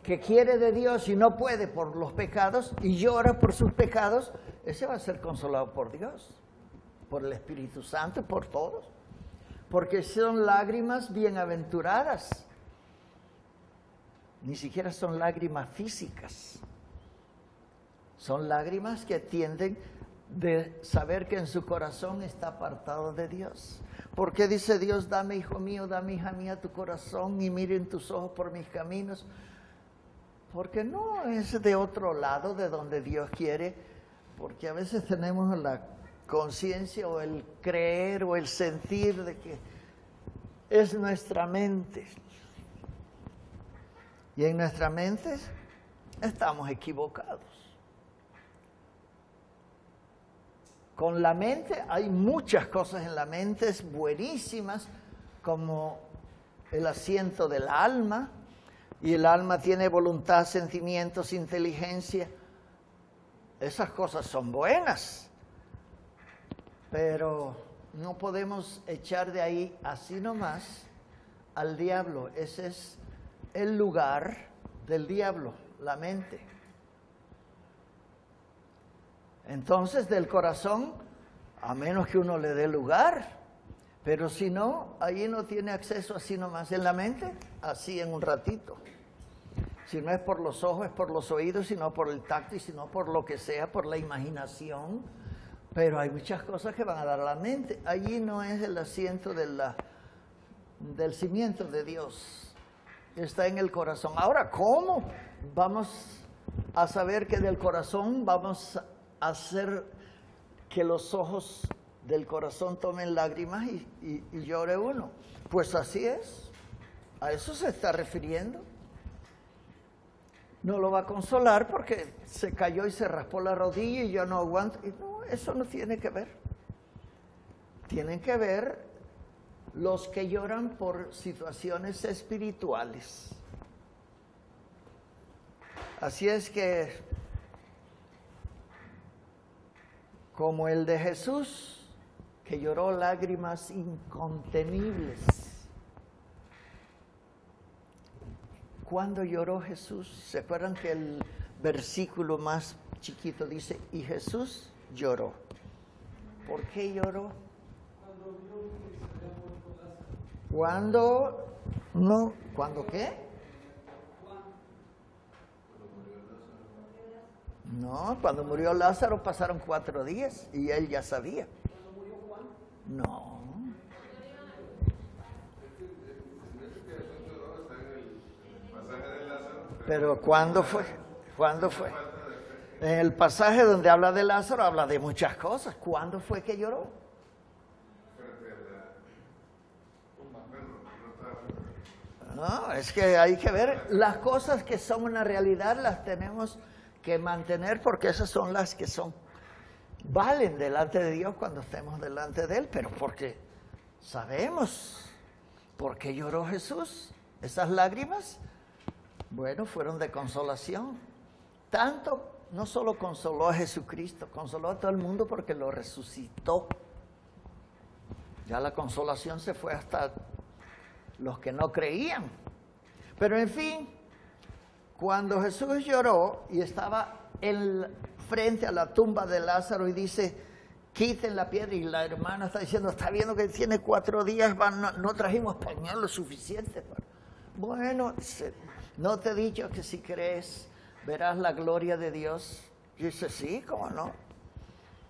que quiere de Dios y no puede por los pecados y llora por sus pecados, ese va a ser consolado por Dios, por el Espíritu Santo, por todos. Porque son lágrimas bienaventuradas. Ni siquiera son lágrimas físicas. Son lágrimas que tienden de saber que en su corazón está apartado de Dios. Porque dice Dios, dame, hijo mío, dame, hija mía, tu corazón y miren tus ojos por mis caminos. Porque no es de otro lado de donde Dios quiere, porque a veces tenemos la conciencia o el creer o el sentir de que es nuestra mente. Y en nuestra mente estamos equivocados. Con la mente hay muchas cosas en la mente buenísimas, como el asiento del alma, y el alma tiene voluntad, sentimientos, inteligencia. Esas cosas son buenas, pero no podemos echar de ahí así nomás al diablo. Ese es el lugar del diablo, la mente. Entonces, del corazón, a menos que uno le dé lugar, pero si no, ahí no tiene acceso así nomás. En la mente, así en un ratito. Si no es por los ojos, es por los oídos, si no por el tacto, y si no por lo que sea, por la imaginación. Pero hay muchas cosas que van a dar a la mente. Allí no es el asiento del cimiento de Dios. Está en el corazón. Ahora, ¿cómo vamos a saber que del corazón vamos a hacer que los ojos del corazón tomen lágrimas y llore uno? Pues así es. A eso se está refiriendo. No lo va a consolar porque se cayó y se raspó la rodilla y yo no aguanto. Y no, eso no tiene que ver. Tienen que ver los que lloran por situaciones espirituales. Así es que, como el de Jesús, que lloró lágrimas incontenibles. ¿Cuándo lloró Jesús? ¿Se acuerdan que el versículo más chiquito dice, y Jesús lloró? ¿Por qué lloró? ¿Cuándo? No, ¿cuándo qué? No, cuando murió Lázaro pasaron 4 días y él ya sabía. ¿Cuándo murió Juan? No. Pero ¿cuándo fue? ¿Cuándo fue? En el pasaje donde habla de Lázaro habla de muchas cosas. ¿Cuándo fue que lloró? No, es que hay que ver las cosas que son una realidad, las tenemos que mantener porque esas son las que valen delante de Dios cuando estemos delante de Él, pero porque sabemos por qué lloró Jesús. Esas lágrimas, bueno, fueron de consolación. Tanto, no solo consoló a Jesucristo, consoló a todo el mundo porque lo resucitó. Ya la consolación se fue hasta los que no creían. Pero en fin, Cuando Jesús lloró y estaba frente a la tumba de Lázaro y dice, quiten la piedra, y la hermana está diciendo, está viendo que tiene 4 días, no trajimos pañuelos suficientes. Bueno, ¿no te he dicho que si crees verás la gloria de Dios? Y dice, sí, ¿cómo no?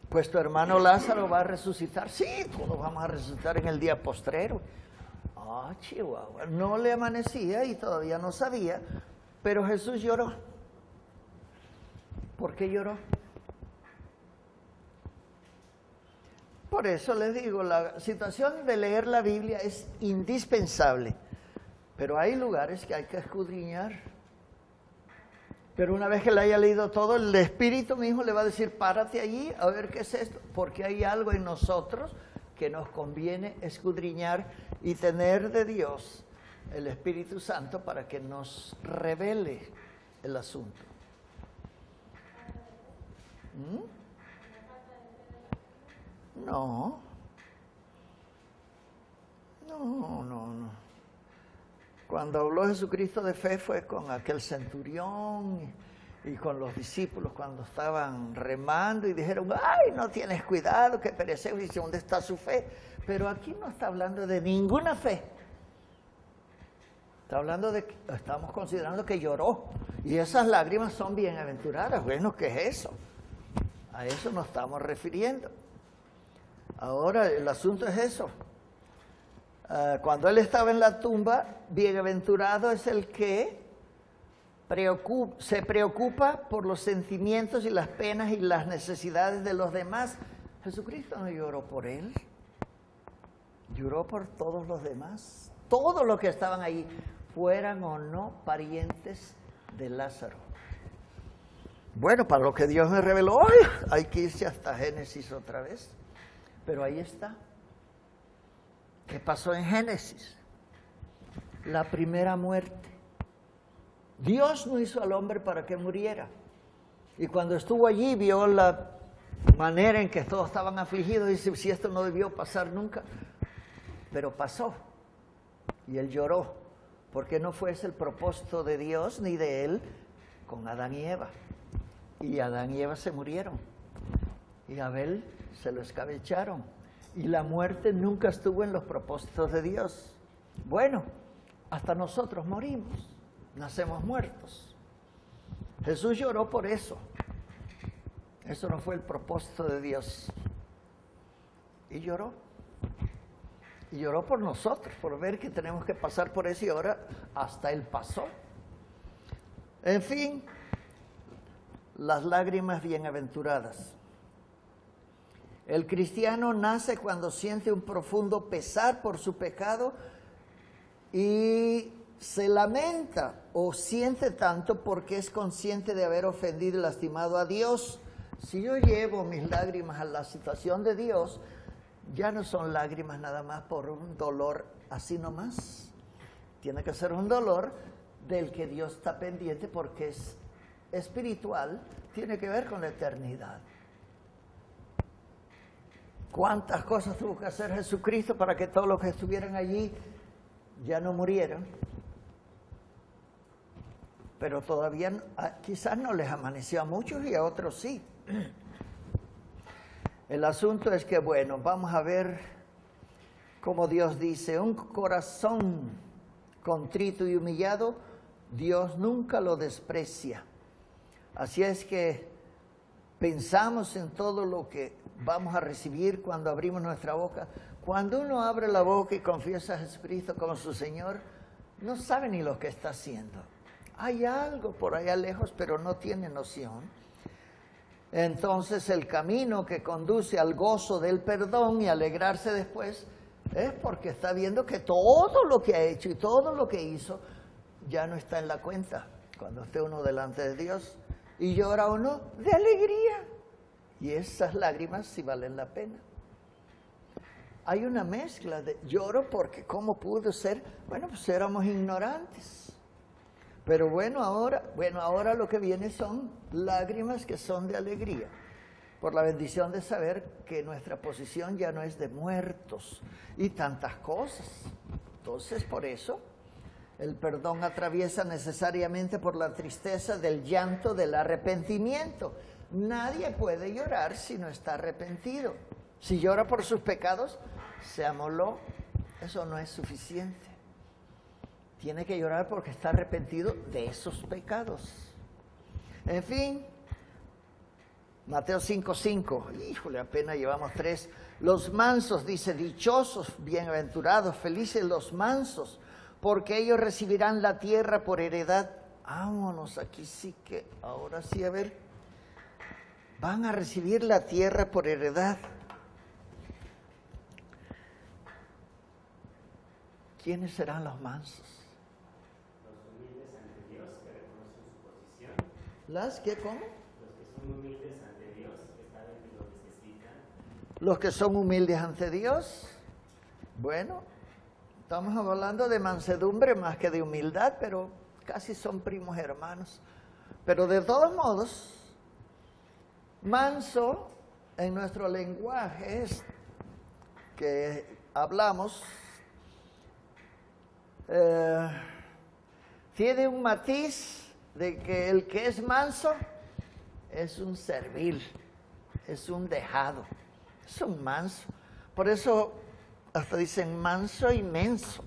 Pues tu hermano Lázaro va a resucitar. Sí, todos vamos a resucitar en el día postrero. Ah, Chihuahua, no le amanecía y todavía no sabía, pero Jesús lloró. ¿Por qué lloró? Por eso les digo, la situación de leer la Biblia es indispensable, pero hay lugares que hay que escudriñar. Pero una vez que le haya leído todo, el Espíritu mismo le va a decir, párate allí a ver qué es esto, porque hay algo en nosotros que nos conviene escudriñar y tener de Dios el Espíritu Santo para que nos revele el asunto. No. Cuando habló Jesucristo de fe fue con aquel centurión y con los discípulos cuando estaban remando y dijeron, ay, no tienes cuidado, que perecemos. Y dice, ¿dónde está su fe? Pero aquí no está hablando de ninguna fe. Estamos considerando que lloró. Y esas lágrimas son bienaventuradas. Bueno, ¿qué es eso? A eso nos estamos refiriendo. Ahora, el asunto es eso. Cuando él estaba en la tumba, bienaventurado es el que se preocupa por los sentimientos y las penas y las necesidades de los demás. Jesucristo no lloró por él, lloró por todos los demás, todos los que estaban ahí, fueran o no parientes de Lázaro. Bueno, para lo que Dios me reveló, hay que irse hasta Génesis otra vez, pero ahí está. ¿Qué pasó en Génesis? La primera muerte. Dios no hizo al hombre para que muriera. Y cuando estuvo allí vio la manera en que todos estaban afligidos y dice, si esto no debió pasar nunca. Pero pasó. Y él lloró, porque no fue ese el propósito de Dios ni de él con Adán y Eva. Y Adán y Eva se murieron. Y a Abel se lo escabecharon. Y la muerte nunca estuvo en los propósitos de Dios. Bueno, hasta nosotros morimos, nacemos muertos. Jesús lloró por eso. Eso no fue el propósito de Dios. Y lloró. Y lloró por nosotros, por ver que tenemos que pasar por eso y ahora hasta Él pasó. En fin, las lágrimas bienaventuradas. El cristiano nace cuando siente un profundo pesar por su pecado y se lamenta o siente tanto porque es consciente de haber ofendido y lastimado a Dios. Si yo llevo mis lágrimas a la situación de Dios, ya no son lágrimas nada más por un dolor así nomás. Tiene que ser un dolor del que Dios está pendiente porque es espiritual, tiene que ver con la eternidad. ¿Cuántas cosas tuvo que hacer Jesucristo para que todos los que estuvieran allí ya no murieran? Pero todavía quizás no les amaneció a muchos y a otros sí. El asunto es que, bueno, vamos a ver cómo Dios dice, un corazón contrito y humillado, Dios nunca lo desprecia. Así es que pensamos en todo lo que vamos a recibir cuando abrimos nuestra boca. Cuando uno abre la boca y confiesa a Jesucristo como su Señor, no sabe ni lo que está haciendo. Hay algo por allá lejos, pero no tiene noción. Entonces el camino que conduce al gozo del perdón y alegrarse después es porque está viendo que todo lo que ha hecho y todo lo que hizo ya no está en la cuenta. Cuando esté uno delante de Dios y llora uno de alegría. Y esas lágrimas sí valen la pena. Hay una mezcla de lloro porque ¿cómo pudo ser? Bueno, pues éramos ignorantes. Pero bueno, ahora lo que viene son lágrimas que son de alegría. Por la bendición de saber que nuestra posición ya no es de muertos y tantas cosas. Entonces, por eso El perdón atraviesa necesariamente por la tristeza del llanto del arrepentimiento. Nadie puede llorar si no está arrepentido. Si llora por sus pecados, se amoló. Eso no es suficiente. Tiene que llorar porque está arrepentido de esos pecados. En fin, Mateo 5:5. Híjole, apenas llevamos 3. Los mansos, dice, dichosos, bienaventurados, felices los mansos, porque ellos recibirán la tierra por heredad. Vámonos, aquí sí que, ahora sí, a ver. Van a recibir la tierra por heredad. ¿Quiénes serán los mansos? Los humildes ante Dios que reconocen su posición. ¿Las qué, cómo? Los que son humildes ante Dios que saben que lo necesitan. Los que son humildes ante Dios. Bueno, estamos hablando de mansedumbre más que de humildad, pero casi son primos hermanos. Pero de todos modos, manso en nuestro lenguaje es que hablamos, tiene un matiz de que el que es manso es un servil, es un dejado, es un manso. Por eso hasta dicen manso y menso,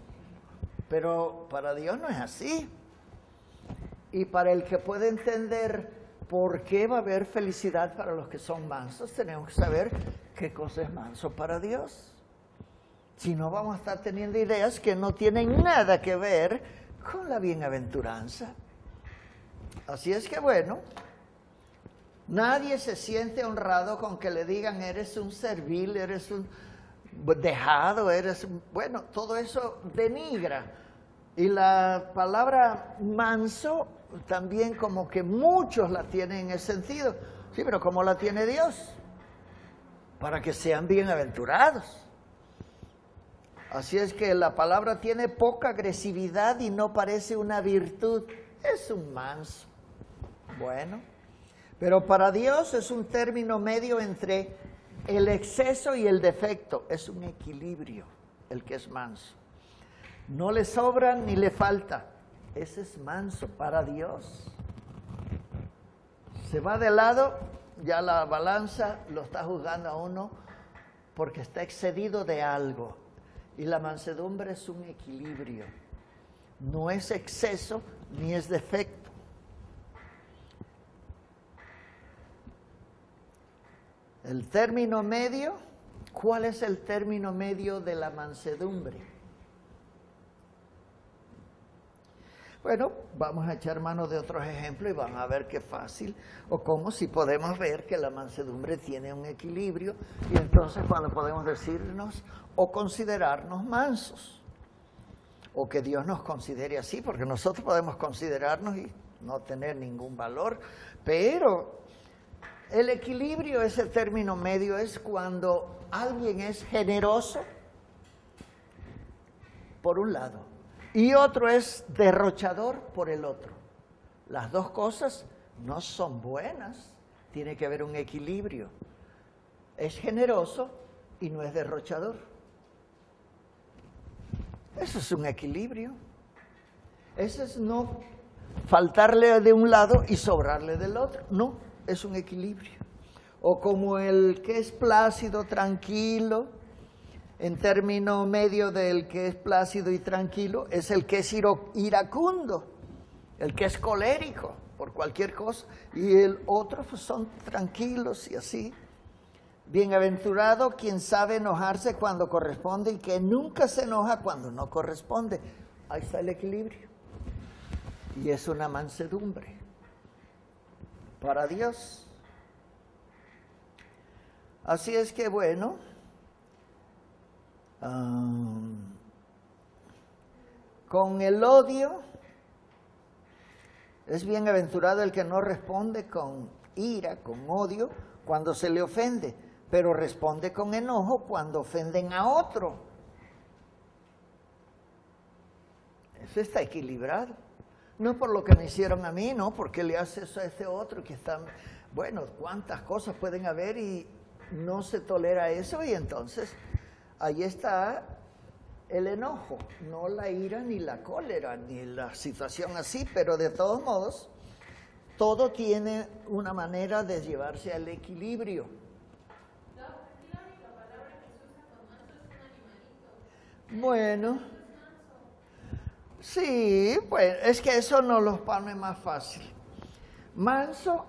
pero para Dios no es así. Y para el que puede entender por qué va a haber felicidad para los que son mansos, tenemos que saber qué cosa es manso para Dios. Si no, vamos a estar teniendo ideas que no tienen nada que ver con la bienaventuranza. Así es que bueno, nadie se siente honrado con que le digan eres un servil, eres un dejado, eres un... Bueno, todo eso denigra. Y la palabra manso también como que muchos la tienen en ese sentido. Sí, pero ¿cómo la tiene Dios? Para que sean bienaventurados. Así es que la palabra tiene poca agresividad y no parece una virtud. Es un manso. Bueno, pero para Dios es un término medio entre el exceso y el defecto. Es un equilibrio el que es manso. No le sobra ni le falta. Ese es manso para Dios. Se va de lado, ya la balanza lo está juzgando a uno porque está excedido de algo. Y la mansedumbre es un equilibrio. No es exceso ni es defecto. El término medio, ¿cuál es el término medio de la mansedumbre? Bueno, vamos a echar mano de otros ejemplos y van a ver qué fácil o cómo si podemos ver que la mansedumbre tiene un equilibrio y entonces cuando podemos decirnos o considerarnos mansos o que Dios nos considere así, porque nosotros podemos considerarnos y no tener ningún valor, pero el equilibrio, ese término medio, es cuando alguien es generoso por un lado y otro es derrochador por el otro. Las dos cosas no son buenas, tiene que haber un equilibrio. Es generoso y no es derrochador. Eso es un equilibrio. Eso es no faltarle de un lado y sobrarle del otro. No, es un equilibrio. O como el que es plácido, tranquilo, en término medio del que es plácido y tranquilo, es el que es iracundo, el que es colérico por cualquier cosa, y el otro pues, son tranquilos y así. Bienaventurado quien sabe enojarse cuando corresponde y que nunca se enoja cuando no corresponde. Ahí está el equilibrio. Y es una mansedumbre para Dios. Así es que bueno, con el odio es bienaventurado el que no responde con ira, con odio, cuando se le ofende, pero responde con enojo cuando ofenden a otro. Eso está equilibrado. No por lo que me hicieron a mí, no, porque le hace eso a ese otro que está... Bueno, cuántas cosas pueden haber y no se tolera eso y entonces ahí está el enojo, no la ira ni la cólera, ni la situación así, pero de todos modos, todo tiene una manera de llevarse al equilibrio. Aquí la única palabra que se usa con manso es un animalito. Bueno, sí, pues es que eso nos lo pone más fácil. Manso,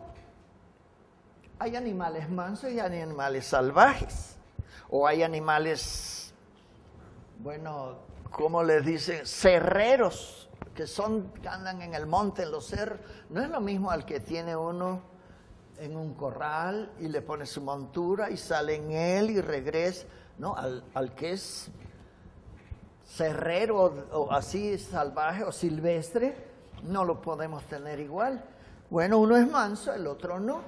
hay animales mansos y hay animales salvajes, o hay animales, bueno, ¿cómo les dicen? Cerreros, que andan en el monte, en los cerros. No es lo mismo al que tiene uno en un corral y le pone su montura y sale en él y regresa, ¿no? Al que es cerrero o así salvaje o silvestre, no lo podemos tener igual. Bueno, uno es manso, el otro no.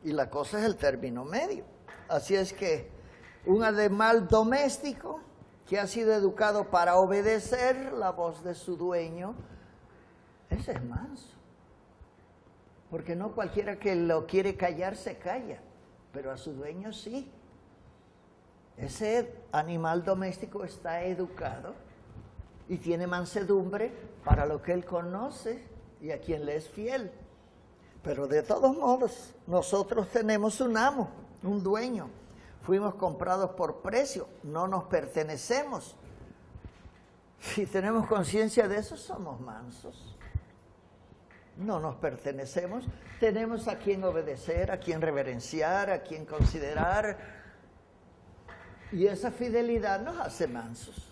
Y la cosa es el término medio. Así es que un animal doméstico que ha sido educado para obedecer la voz de su dueño, ese es manso. Porque no cualquiera que lo quiere callar se calla, pero a su dueño sí. Ese animal doméstico está educado y tiene mansedumbre para lo que él conoce y a quien le es fiel. Pero de todos modos, nosotros tenemos un amo, un dueño. Fuimos comprados por precio, no nos pertenecemos. Si tenemos conciencia de eso, somos mansos. No nos pertenecemos, tenemos a quien obedecer, a quien reverenciar, a quien considerar. Y esa fidelidad nos hace mansos.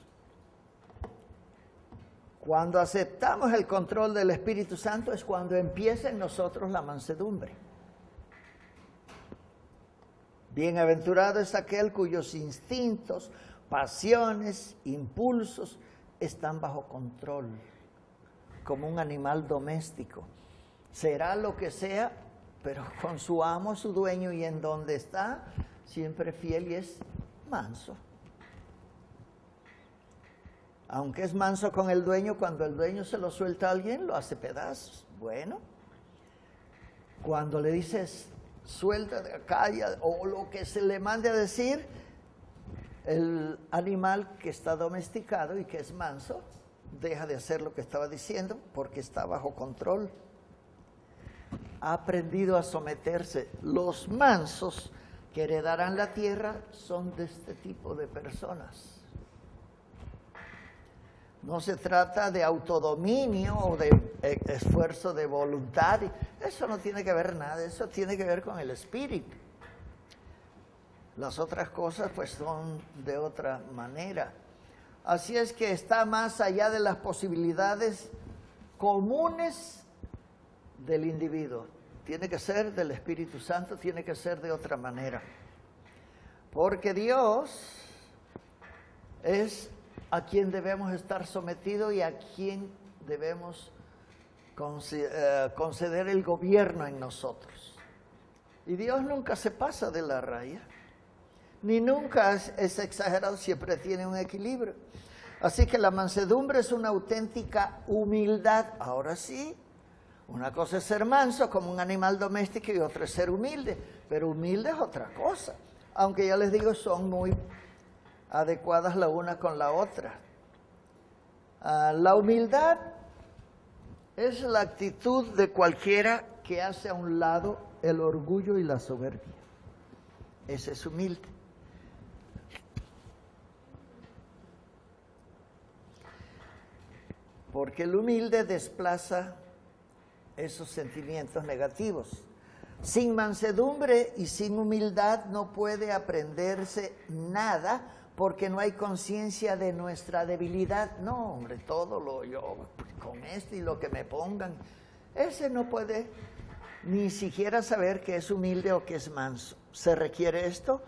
Cuando aceptamos el control del Espíritu Santo es cuando empieza en nosotros la mansedumbre. Bienaventurado es aquel cuyos instintos, pasiones, impulsos están bajo control, como un animal doméstico. Será lo que sea, pero con su amo, su dueño, y en donde está, siempre fiel y es manso. Aunque es manso con el dueño, cuando el dueño se lo suelta a alguien, lo hace pedazos. Bueno, cuando le dices, suelta, calla, o lo que se le mande a decir, el animal que está domesticado y que es manso, deja de hacer lo que estaba diciendo porque está bajo control. Ha aprendido a someterse. Los mansos que heredarán la tierra son de este tipo de personas. No se trata de autodominio o de esfuerzo de voluntad. Eso no tiene que ver nada, eso tiene que ver con el espíritu. Las otras cosas pues son de otra manera. Así es que está más allá de las posibilidades comunes del individuo. Tiene que ser del Espíritu Santo, tiene que ser de otra manera. Porque Dios es a quien debemos estar sometidos y a quien debemos conceder el gobierno en nosotros. Y Dios nunca se pasa de la raya, ni nunca es exagerado, siempre tiene un equilibrio. Así que la mansedumbre es una auténtica humildad. Ahora sí, una cosa es ser manso como un animal doméstico y otra es ser humilde, pero humilde es otra cosa. Aunque ya les digo, son muy adecuadas la una con la otra. La humildad es la actitud de cualquiera que hace a un lado el orgullo y la soberbia. Ese es humilde. Porque el humilde desplaza esos sentimientos negativos. Sin mansedumbre y sin humildad no puede aprenderse nada, porque no hay conciencia de nuestra debilidad. No, hombre, todo lo yo con esto y lo que me pongan. Ese no puede ni siquiera saber que es humilde o que es manso. Se requiere esto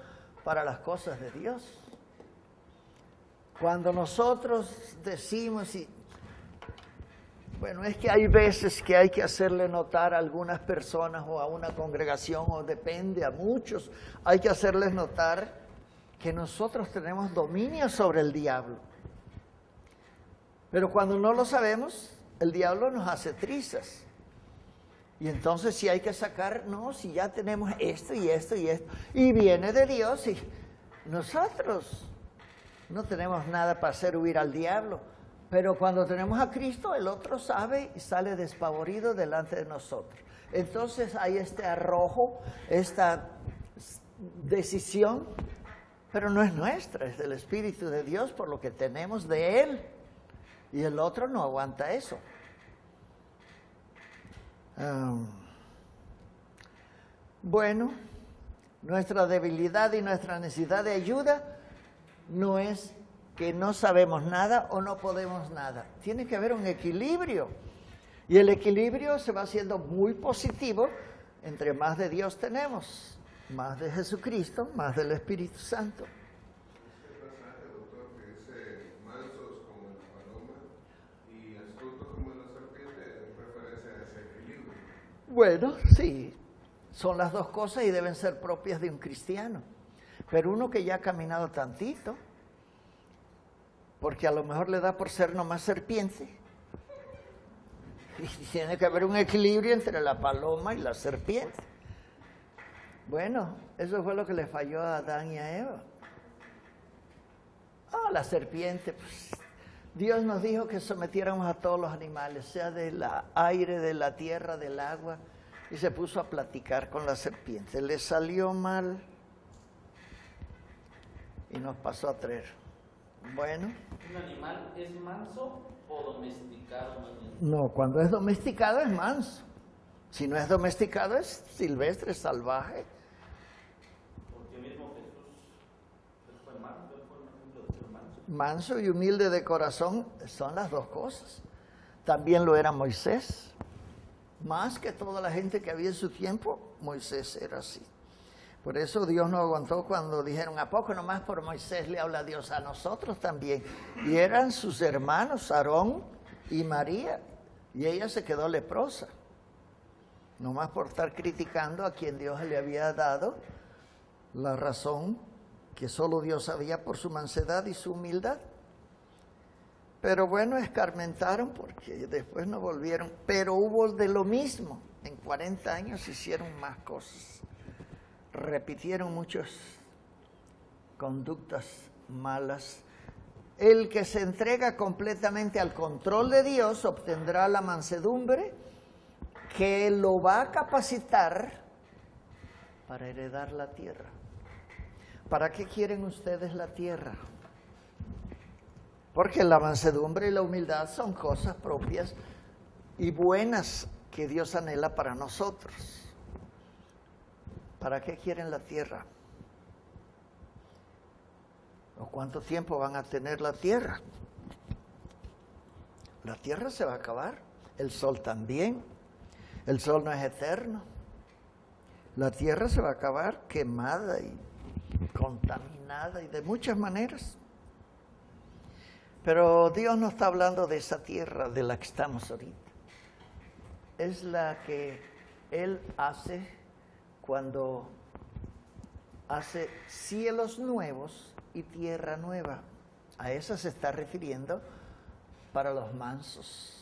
para las cosas de Dios. Cuando nosotros decimos, bueno, es que hay veces que hay que hacerle notar a algunas personas o a una congregación, o depende, a muchos, hay que hacerles notar que nosotros tenemos dominio sobre el diablo. Pero cuando no lo sabemos, el diablo nos hace trizas. Y entonces si hay que sacar, no, si ya tenemos esto y esto y esto, y viene de Dios, y nosotros No tenemos nada para hacer huir al diablo. Pero cuando tenemos a Cristo, el otro sabe y sale despavorido delante de nosotros. Entonces hay este arrojo, esta decisión, pero no es nuestra, es del Espíritu de Dios por lo que tenemos de Él. Y el otro no aguanta eso. Bueno, nuestra debilidad y nuestra necesidad de ayuda no es que no sabemos nada o no podemos nada. Tiene que haber un equilibrio. Y el equilibrio se va haciendo muy positivo entre más de Dios tenemos, más de Jesucristo, más del Espíritu Santo. Este pasaje, doctor, que dice mansos como la paloma y astutos como la serpiente, es referencia a ese equilibrio. Bueno, sí, son las dos cosas y deben ser propias de un cristiano. Pero uno que ya ha caminado tantito, porque a lo mejor le da por ser nomás serpiente. Y tiene que haber un equilibrio entre la paloma y la serpiente. Bueno, eso fue lo que le falló a Adán y a Eva. La serpiente, pues, Dios nos dijo que sometiéramos a todos los animales, sea del aire, de la tierra, del agua, y se puso a platicar con la serpiente. Le salió mal y nos pasó a traer. Bueno. ¿Un animal es manso o domesticado más bien? No, cuando es domesticado es manso. Si no es domesticado es silvestre, salvaje. Porque mismo Jesús fue manso, él fue un ejemplo de ser manso. Manso y humilde de corazón son las dos cosas. También lo era Moisés. Más que toda la gente que había en su tiempo, Moisés era así. Por eso Dios no aguantó cuando dijeron, ¿a poco nomás por Moisés le habla Dios? A nosotros también. Y eran sus hermanos, Aarón y María. Y ella se quedó leprosa. Nomás por estar criticando a quien Dios le había dado la razón que solo Dios sabía por su mansedad y su humildad. Pero bueno, escarmentaron porque después no volvieron. Pero hubo de lo mismo. En 40 años hicieron más cosas. Repitieron muchas conductas malas. El que se entrega completamente al control de Dios obtendrá la mansedumbre que lo va a capacitar para heredar la tierra. ¿Para qué quieren ustedes la tierra? Porque la mansedumbre y la humildad son cosas propias y buenas que Dios anhela para nosotros. ¿Para qué quieren la tierra? ¿O cuánto tiempo van a tener la tierra? La tierra se va a acabar, el sol también. El sol no es eterno. La tierra se va a acabar quemada y contaminada y de muchas maneras. Pero Dios no está hablando de esa tierra de la que estamos ahorita. Es la que Él hace cuando hace cielos nuevos y tierra nueva. A esa se está refiriendo para los mansos.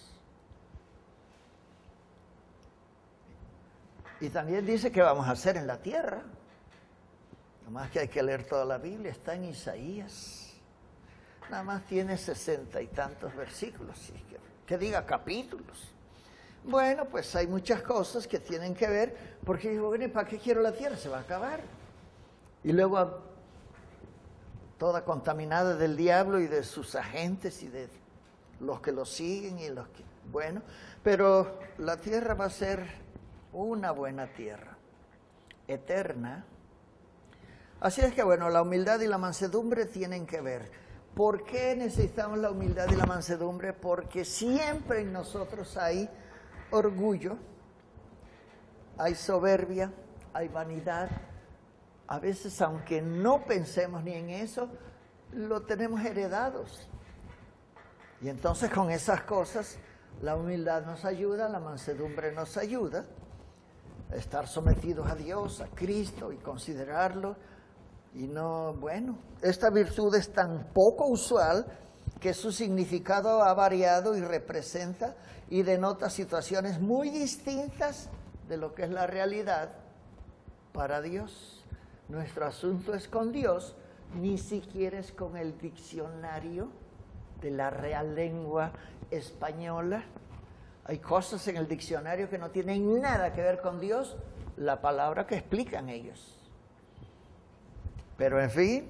Y también dice que vamos a hacer en la tierra. Nomás que hay que leer toda la Biblia, está en Isaías. Nada más tiene 60 y tantos versículos, que diga capítulos. Bueno, pues hay muchas cosas que tienen que ver, porque digo, bueno, ¿para qué quiero la tierra? Se va a acabar. Y luego toda contaminada del diablo y de sus agentes y de los que lo siguen y los que... Bueno, pero la tierra va a ser una buena tierra, eterna. Así es que bueno, la humildad y la mansedumbre tienen que ver. ¿Por qué necesitamos la humildad y la mansedumbre? Porque siempre en nosotros hay orgullo, hay soberbia, hay vanidad. A veces, aunque no pensemos ni en eso, lo tenemos heredados. Y entonces con esas cosas, la humildad nos ayuda, la mansedumbre nos ayuda a estar sometidos a Dios, a Cristo y considerarlo. Y no, bueno, esta virtud es tan poco usual que su significado ha variado y representa y denota situaciones muy distintas de lo que es la realidad para Dios. Nuestro asunto es con Dios ni siquiera es con el diccionario de la Real Lengua Española. Hay cosas en el diccionario que no tienen nada que ver con Dios, la palabra que explican ellos. Pero en fin,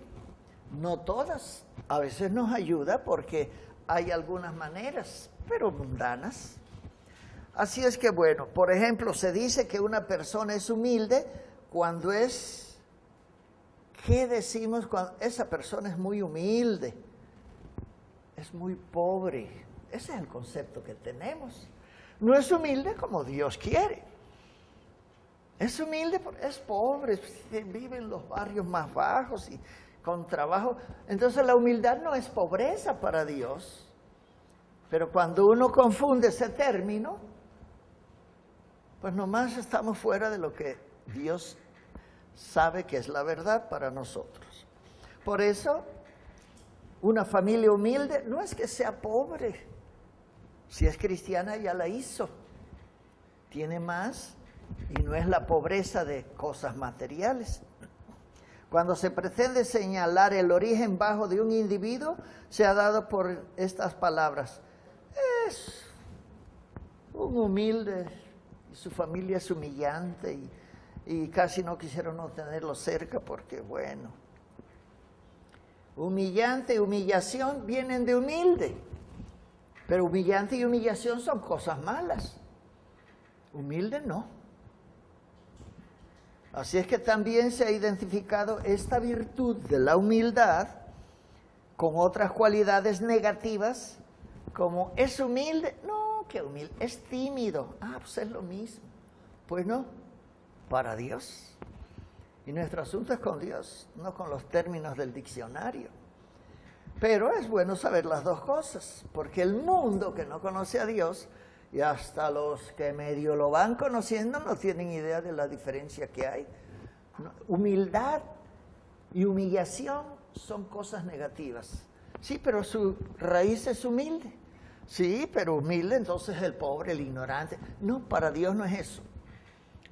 no todas. A veces nos ayuda porque hay algunas maneras, pero mundanas. Así es que bueno, por ejemplo, se dice que una persona es humilde cuando es... ¿Qué decimos cuando esa persona es muy humilde? Es muy pobre. Ese es el concepto que tenemos. No es humilde como Dios quiere. Es humilde porque es pobre, vive en los barrios más bajos y con trabajo. Entonces la humildad no es pobreza para Dios. Pero cuando uno confunde ese término, pues nomás estamos fuera de lo que Dios sabe que es la verdad para nosotros. Por eso, una familia humilde no es que sea pobre. Si es cristiana ya la hizo. Tiene más y no es la pobreza de cosas materiales. Cuando se pretende señalar el origen bajo de un individuo, se ha dado por estas palabras. Es un humilde y su familia es humillante y casi no quisieron no tenerlo cerca porque, bueno, humillante y humillación vienen de humilde, pero humillante y humillación son cosas malas. Humilde no. Así es que también se ha identificado esta virtud de la humildad con otras cualidades negativas, como es humilde, no, que humilde, es tímido, pues es lo mismo. Pues no, para Dios. Y nuestro asunto es con Dios, no con los términos del diccionario. Pero es bueno saber las dos cosas, porque el mundo que no conoce a Dios, y hasta los que medio lo van conociendo, no tienen idea de la diferencia que hay. Humildad y humillación son cosas negativas. Sí, pero su raíz es humilde. Sí, pero humilde, entonces el pobre, el ignorante. No, para Dios no es eso.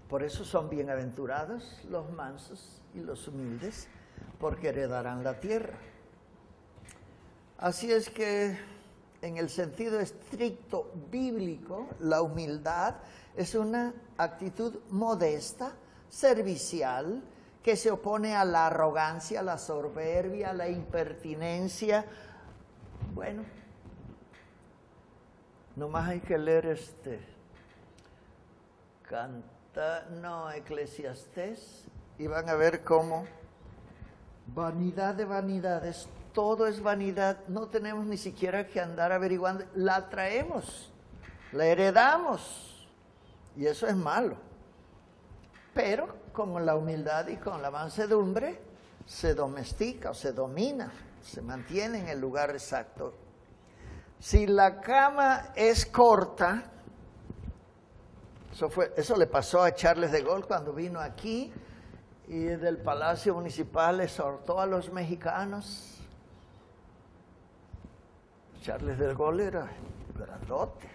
Por eso son bienaventurados los mansos y los humildes, porque heredarán la tierra. Así es que, en el sentido estricto bíblico, la humildad es una actitud modesta, servicial, que se opone a la arrogancia, a la soberbia, a la impertinencia. Bueno, nomás hay que leer Eclesiastés, y van a ver cómo vanidad de vanidades, todo es vanidad, no tenemos ni siquiera que andar averiguando, la traemos, la heredamos, y eso es malo. Pero con la humildad y con la mansedumbre se domestica o se domina, se mantiene en el lugar exacto. Si la cama es corta, eso le pasó a Charles de Gaulle cuando vino aquí y del Palacio Municipal exhortó a los mexicanos. Charles de Gaulle era grandote.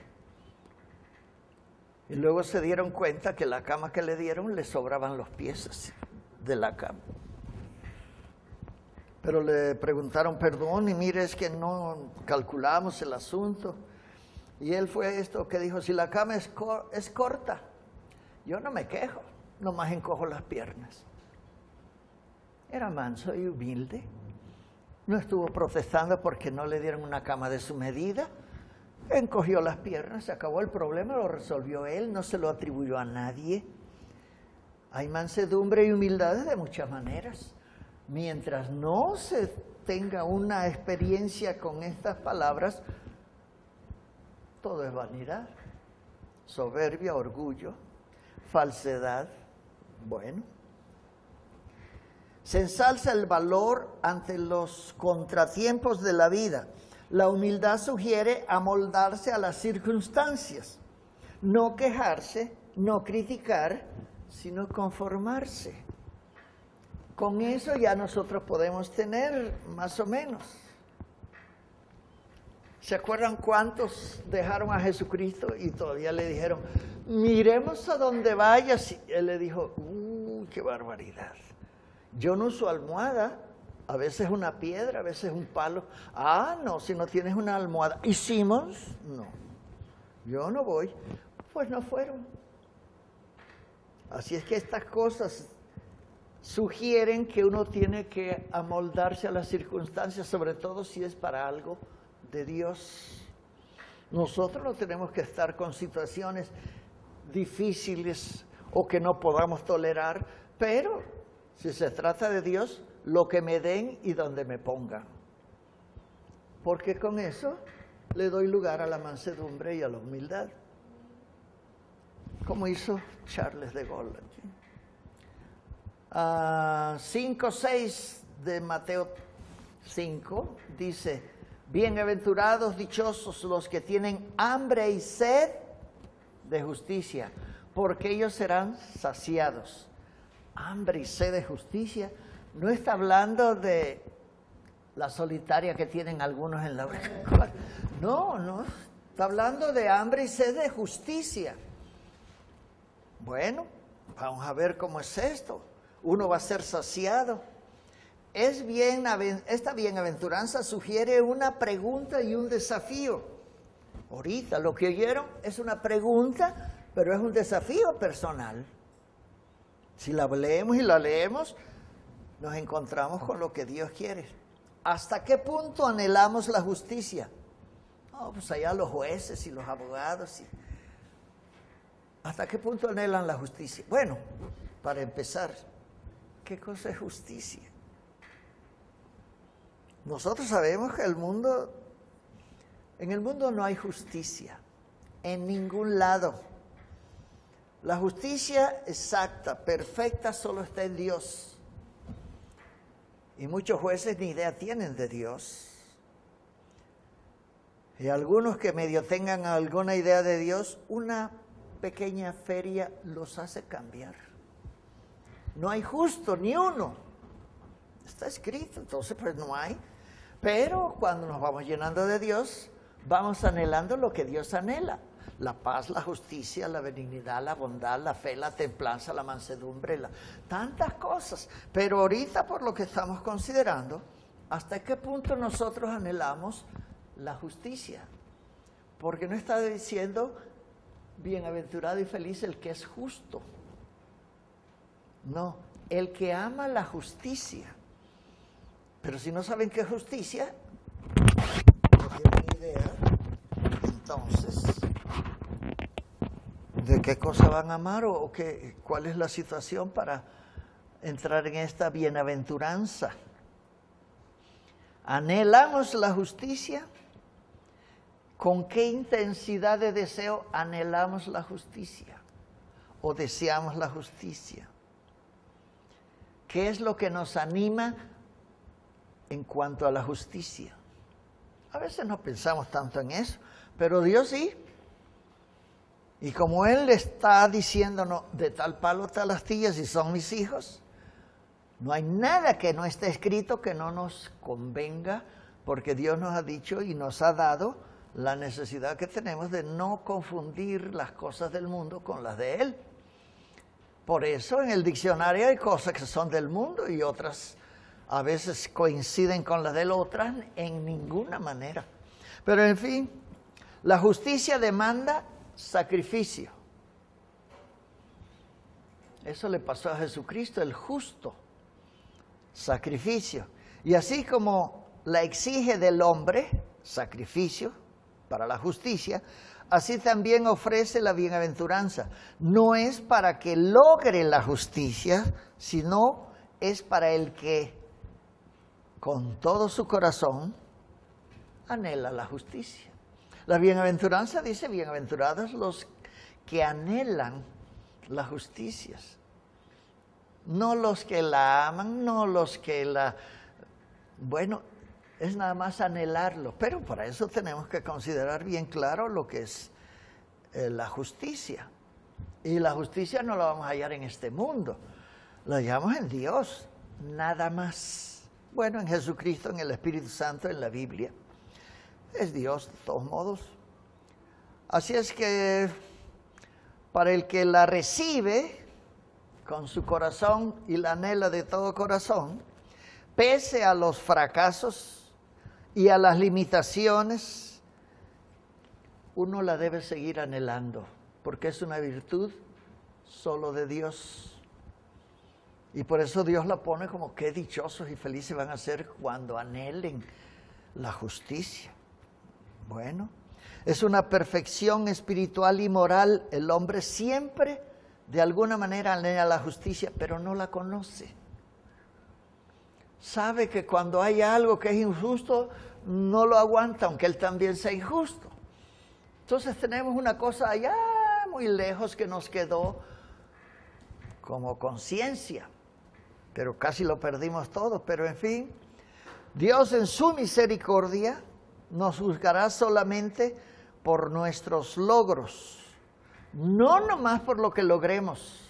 Y luego se dieron cuenta que la cama que le dieron le sobraban los pies así, de la cama. Pero le preguntaron, perdón, y mire, es que no calculamos el asunto. Y él fue esto que dijo, si la cama es corta, yo no me quejo, nomás encojo las piernas. Era manso y humilde. No estuvo protestando porque no le dieron una cama de su medida. Encogió las piernas, se acabó el problema, lo resolvió él, no se lo atribuyó a nadie. Hay mansedumbre y humildad de muchas maneras. Mientras no se tenga una experiencia con estas palabras, todo es vanidad, soberbia, orgullo, falsedad. Bueno, se ensalza el valor ante los contratiempos de la vida. La humildad sugiere amoldarse a las circunstancias, no quejarse, no criticar, sino conformarse. Con eso ya nosotros podemos tener más o menos. ¿Se acuerdan cuántos dejaron a Jesucristo y todavía le dijeron, miremos a donde vayas? Y él le dijo, qué barbaridad. Yo no uso almohada A veces una piedra, a veces un palo. Ah, no, si no tienes una almohada. ¿Y Simmons? No, yo no voy. Pues no fueron. Así es que estas cosas sugieren que uno tiene que amoldarse a las circunstancias, sobre todo si es para algo de Dios. Nosotros no tenemos que estar con situaciones difíciles o que no podamos tolerar, pero si se trata de Dios, lo que me den y donde me pongan. Porque con eso le doy lugar a la mansedumbre y a la humildad. Como hizo Charles de Gaulle. 5:6 de Mateo 5 dice: bienaventurados, dichosos los que tienen hambre y sed de justicia, porque ellos serán saciados. Hambre y sed de justicia. No está hablando de la solitaria que tienen algunos en la boca. No, está hablando de hambre y sed de justicia. Bueno, vamos a ver cómo es esto. Uno va a ser saciado. Esta bienaventuranza sugiere una pregunta y un desafío. Ahorita lo que oyeron es una pregunta, pero es un desafío personal. Si la leemos y la leemos, nos encontramos con lo que Dios quiere. ¿Hasta qué punto anhelamos la justicia? No, pues allá los jueces y los abogados. ¿Hasta qué punto anhelan la justicia? Bueno, para empezar, ¿qué cosa es justicia? Nosotros sabemos que en el mundo no hay justicia, en ningún lado. La justicia exacta, perfecta, solo está en Dios. Y muchos jueces ni idea tienen de Dios. Y algunos que medio tengan alguna idea de Dios, una pequeña feria los hace cambiar. No hay justo ni uno. Está escrito, entonces pues no hay. Pero cuando nos vamos llenando de Dios, vamos anhelando lo que Dios anhela. La paz, la justicia, la benignidad, la bondad, la fe, la templanza, la mansedumbre, tantas cosas. Pero ahorita por lo que estamos considerando, ¿hasta qué punto nosotros anhelamos la justicia? Porque no está diciendo bienaventurado y feliz el que es justo. No, el que ama la justicia. Pero si no saben qué es justicia, no tienen idea, entonces, ¿de qué cosa van a amar o cuál es la situación para entrar en esta bienaventuranza? ¿Anhelamos la justicia? ¿Con qué intensidad de deseo anhelamos la justicia? ¿O deseamos la justicia? ¿Qué es lo que nos anima en cuanto a la justicia? A veces no pensamos tanto en eso, pero Dios sí. Y como Él está diciéndonos, de tal palo tal astilla, si son mis hijos, no hay nada que no esté escrito que no nos convenga, porque Dios nos ha dicho y nos ha dado la necesidad que tenemos de no confundir las cosas del mundo con las de Él. Por eso en el diccionario hay cosas que son del mundo y otras a veces coinciden con las del otro, en ninguna manera. Pero en fin, la justicia demanda sacrificio. Eso le pasó a Jesucristo, el justo. Sacrificio. Y así como la exige del hombre, sacrificio para la justicia, así también ofrece la bienaventuranza. No es para que logre la justicia, sino es para el que con todo su corazón anhela la justicia. La bienaventuranza dice, bienaventurados los que anhelan la justicia. No los que la aman, no los que la... Bueno, es nada más anhelarlo, pero para eso tenemos que considerar bien claro lo que es la justicia. Y la justicia no la vamos a hallar en este mundo, la hallamos en Dios, nada más. Bueno, en Jesucristo, en el Espíritu Santo, en la Biblia. Es Dios de todos modos. Así es que para el que la recibe con su corazón y la anhela de todo corazón, pese a los fracasos y a las limitaciones, uno la debe seguir anhelando, porque es una virtud solo de Dios. Y por eso Dios la pone como qué dichosos y felices van a ser cuando anhelen la justicia. Bueno, es una perfección espiritual y moral. El hombre siempre, de alguna manera, anhela la justicia, pero no la conoce. Sabe que cuando hay algo que es injusto, no lo aguanta, aunque él también sea injusto. Entonces tenemos una cosa allá muy lejos que nos quedó como conciencia, pero casi lo perdimos todo. Pero en fin, Dios en su misericordia nos juzgará solamente por nuestros logros, no nomás por lo que logremos,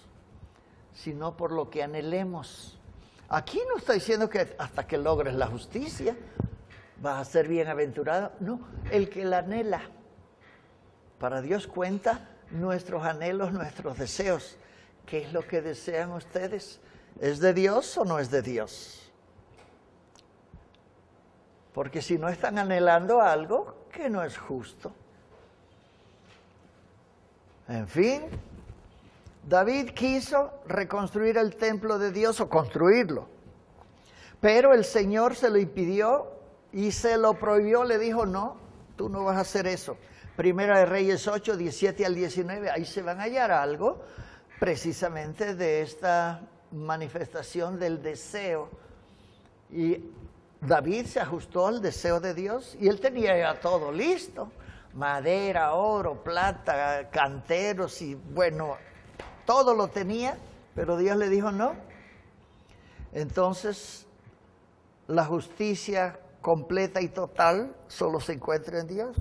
sino por lo que anhelemos. Aquí no está diciendo que hasta que logres la justicia vas a ser bienaventurado. No, el que la anhela. Para Dios cuenta nuestros anhelos, nuestros deseos. ¿Qué es lo que desean ustedes? ¿Es de Dios o no es de Dios? Porque si no están anhelando algo que no es justo. En fin, David quiso reconstruir el templo de Dios o construirlo, pero el Señor se lo impidió y se lo prohibió, le dijo, no, tú no vas a hacer eso. Primera de Reyes 8, 17 al 19, ahí se van a hallar algo precisamente de esta manifestación del deseo. Y David se ajustó al deseo de Dios y él tenía ya todo listo, madera, oro, plata, canteros y bueno, todo lo tenía, pero Dios le dijo no. Entonces, la justicia completa y total solo se encuentra en Dios.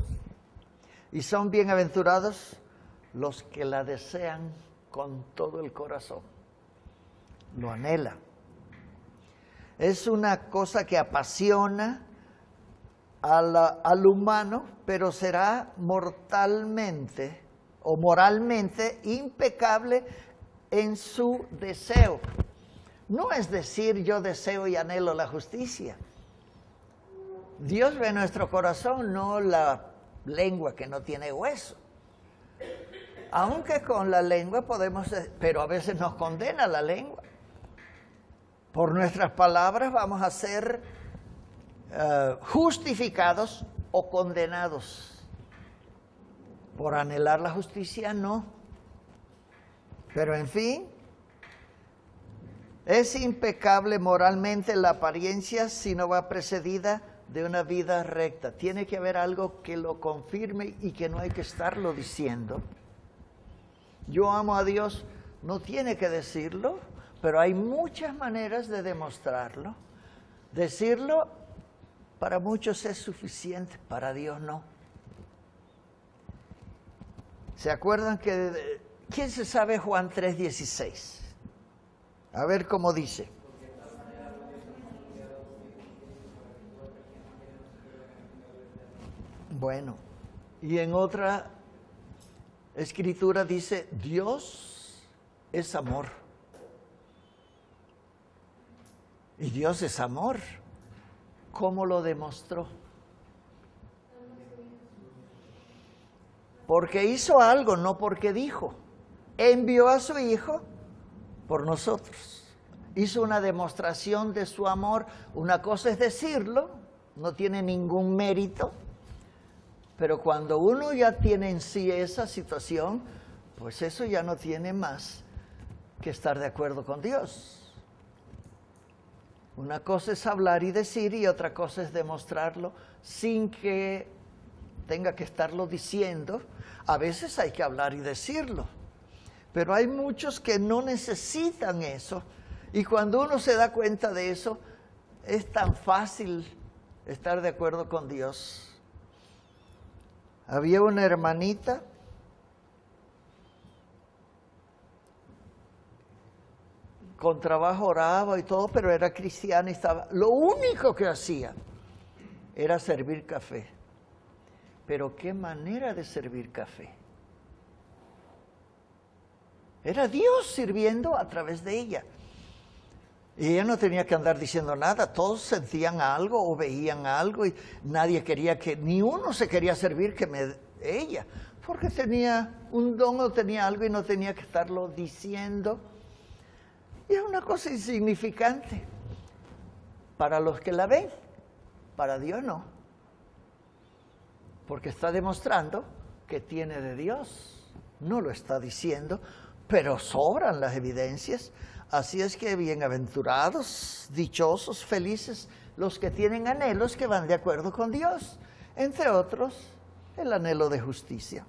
Y son bienaventurados los que la desean con todo el corazón. Lo anhela. Es una cosa que apasiona al humano, pero será mortalmente o moralmente impecable en su deseo. No es decir yo deseo y anhelo la justicia. Dios ve nuestro corazón, no la lengua que no tiene hueso. Aunque con la lengua podemos, pero a veces nos condena la lengua. Por nuestras palabras vamos a ser justificados o condenados. Por anhelar la justicia, no. Pero en fin, es impecable moralmente la apariencia si no va precedida de una vida recta. Tiene que haber algo que lo confirme y que no hay que estarlo diciendo. Yo amo a Dios, no tiene que decirlo, pero hay muchas maneras de demostrarlo. Decirlo para muchos es suficiente, para Dios no. ¿Se acuerdan que quién se sabe Juan 3:16? A ver cómo dice. Bueno, y en otra escritura dice, Dios es amor. Y Dios es amor. ¿Cómo lo demostró? Porque hizo algo, no porque dijo. Envió a su Hijo por nosotros. Hizo una demostración de su amor. Una cosa es decirlo, no tiene ningún mérito. Pero cuando uno ya tiene en sí esa situación, pues eso ya no tiene más que estar de acuerdo con Dios. Una cosa es hablar y decir y otra cosa es demostrarlo sin que tenga que estarlo diciendo. A veces hay que hablar y decirlo, pero hay muchos que no necesitan eso. Y cuando uno se da cuenta de eso, es tan fácil estar de acuerdo con Dios. Había una hermanita con trabajo oraba y todo, pero era cristiana y estaba. Lo único que hacía era servir café. Pero qué manera de servir café. Era Dios sirviendo a través de ella. Y ella no tenía que andar diciendo nada, todos sentían algo o veían algo y nadie quería que, ni uno se quería servir que ella, porque tenía un don o tenía algo y no tenía que estarlo diciendo. Y es una cosa insignificante para los que la ven, para Dios no, porque está demostrando que tiene de Dios, no lo está diciendo, pero sobran las evidencias. Así es que bienaventurados, dichosos, felices, los que tienen anhelos que van de acuerdo con Dios, entre otros, el anhelo de justicia.